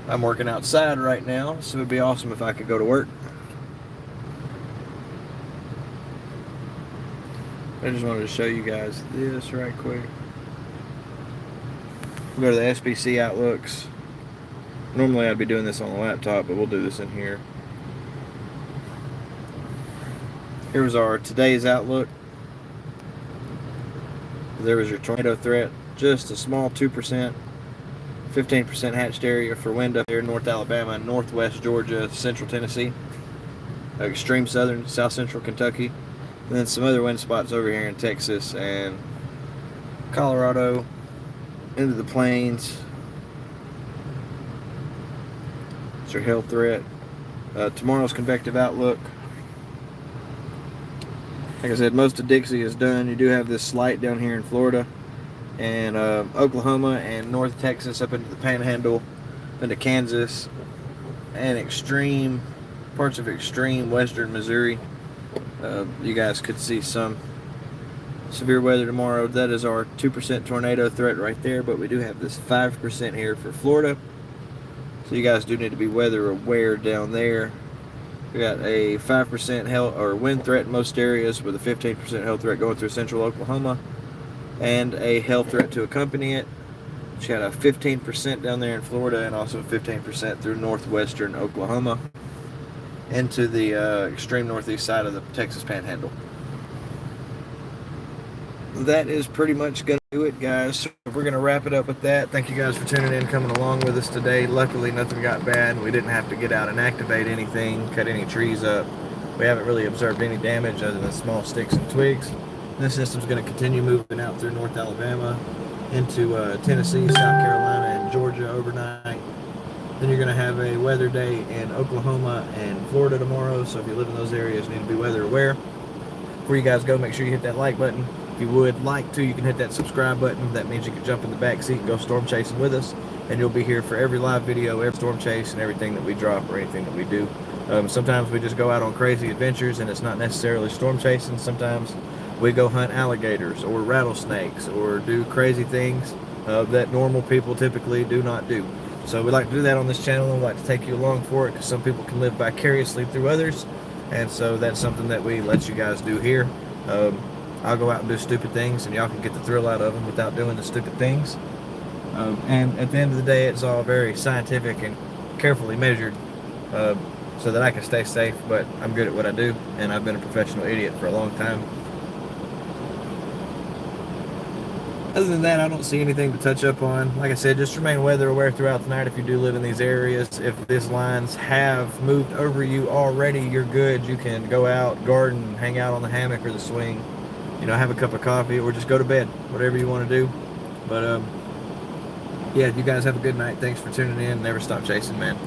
I'm working outside right now, so it would be awesome if I could go to work. I just wanted to show you guys this right quick. We'll go to the SBC outlooks. Normally I'd be doing this on the laptop, but we'll do this in here. Here's our today's outlook. There was your tornado threat, just a small 2%, 15% hatched area for wind up there in North Alabama, Northwest Georgia, Central Tennessee, extreme southern, South Central Kentucky, and then some other wind spots over here in Texas and Colorado, into the plains. It's your hail threat. Tomorrow's convective outlook. Like I said, most of Dixie is done. You do have this slight down here in Florida and Oklahoma and North Texas up into the Panhandle, into Kansas, and extreme parts of extreme western Missouri. You guys could see some severe weather tomorrow. That is our 2% tornado threat right there, but we do have this 5% here for Florida. So you guys do need to be weather aware down there. We got a 5% hail or wind threat in most areas with a 15% hail threat going through central Oklahoma and a hail threat to accompany it. You got a 15% down there in Florida and also 15% through northwestern Oklahoma into the extreme northeast side of the Texas Panhandle. That is pretty much going to do it, guys. So we're going to wrap it up with that. Thank you guys for tuning in, coming along with us today. Luckily, nothing got bad. We didn't have to get out and activate anything, cut any trees up. We haven't really observed any damage other than small sticks and twigs. This system's going to continue moving out through North Alabama into Tennessee, South Carolina, and Georgia overnight. Then you're going to have a weather day in Oklahoma and Florida tomorrow. So if you live in those areas, you need to be weather aware. Before you guys go, make sure you hit that like button. If you would like to, you can hit that subscribe button. That means you can jump in the back seat and go storm chasing with us. And you'll be here for every live video, every storm chase, and everything that we drop or anything that we do. Sometimes we just go out on crazy adventures and it's not necessarily storm chasing. Sometimes we go hunt alligators or rattlesnakes or do crazy things that normal people typically do not do. So we like to do that on this channel, and we like to take you along for it because some people can live vicariously through others. And so that's something that we let you guys do here. I'll go out and do stupid things and y'all can get the thrill out of them without doing the stupid things. And at the end of the day, it's all very scientific and carefully measured so that I can stay safe, but I'm good at what I do, and I've been a professional idiot for a long time. Other than that, I don't see anything to touch up on. Like I said, just remain weather aware throughout the night if you do live in these areas. If these lines have moved over you already, you're good. You can go out, garden, hang out on the hammock or the swing, have a cup of coffee, or just go to bed, whatever you want to do. But yeah, you guys have a good night. Thanks for tuning in. Never stop chasing, man.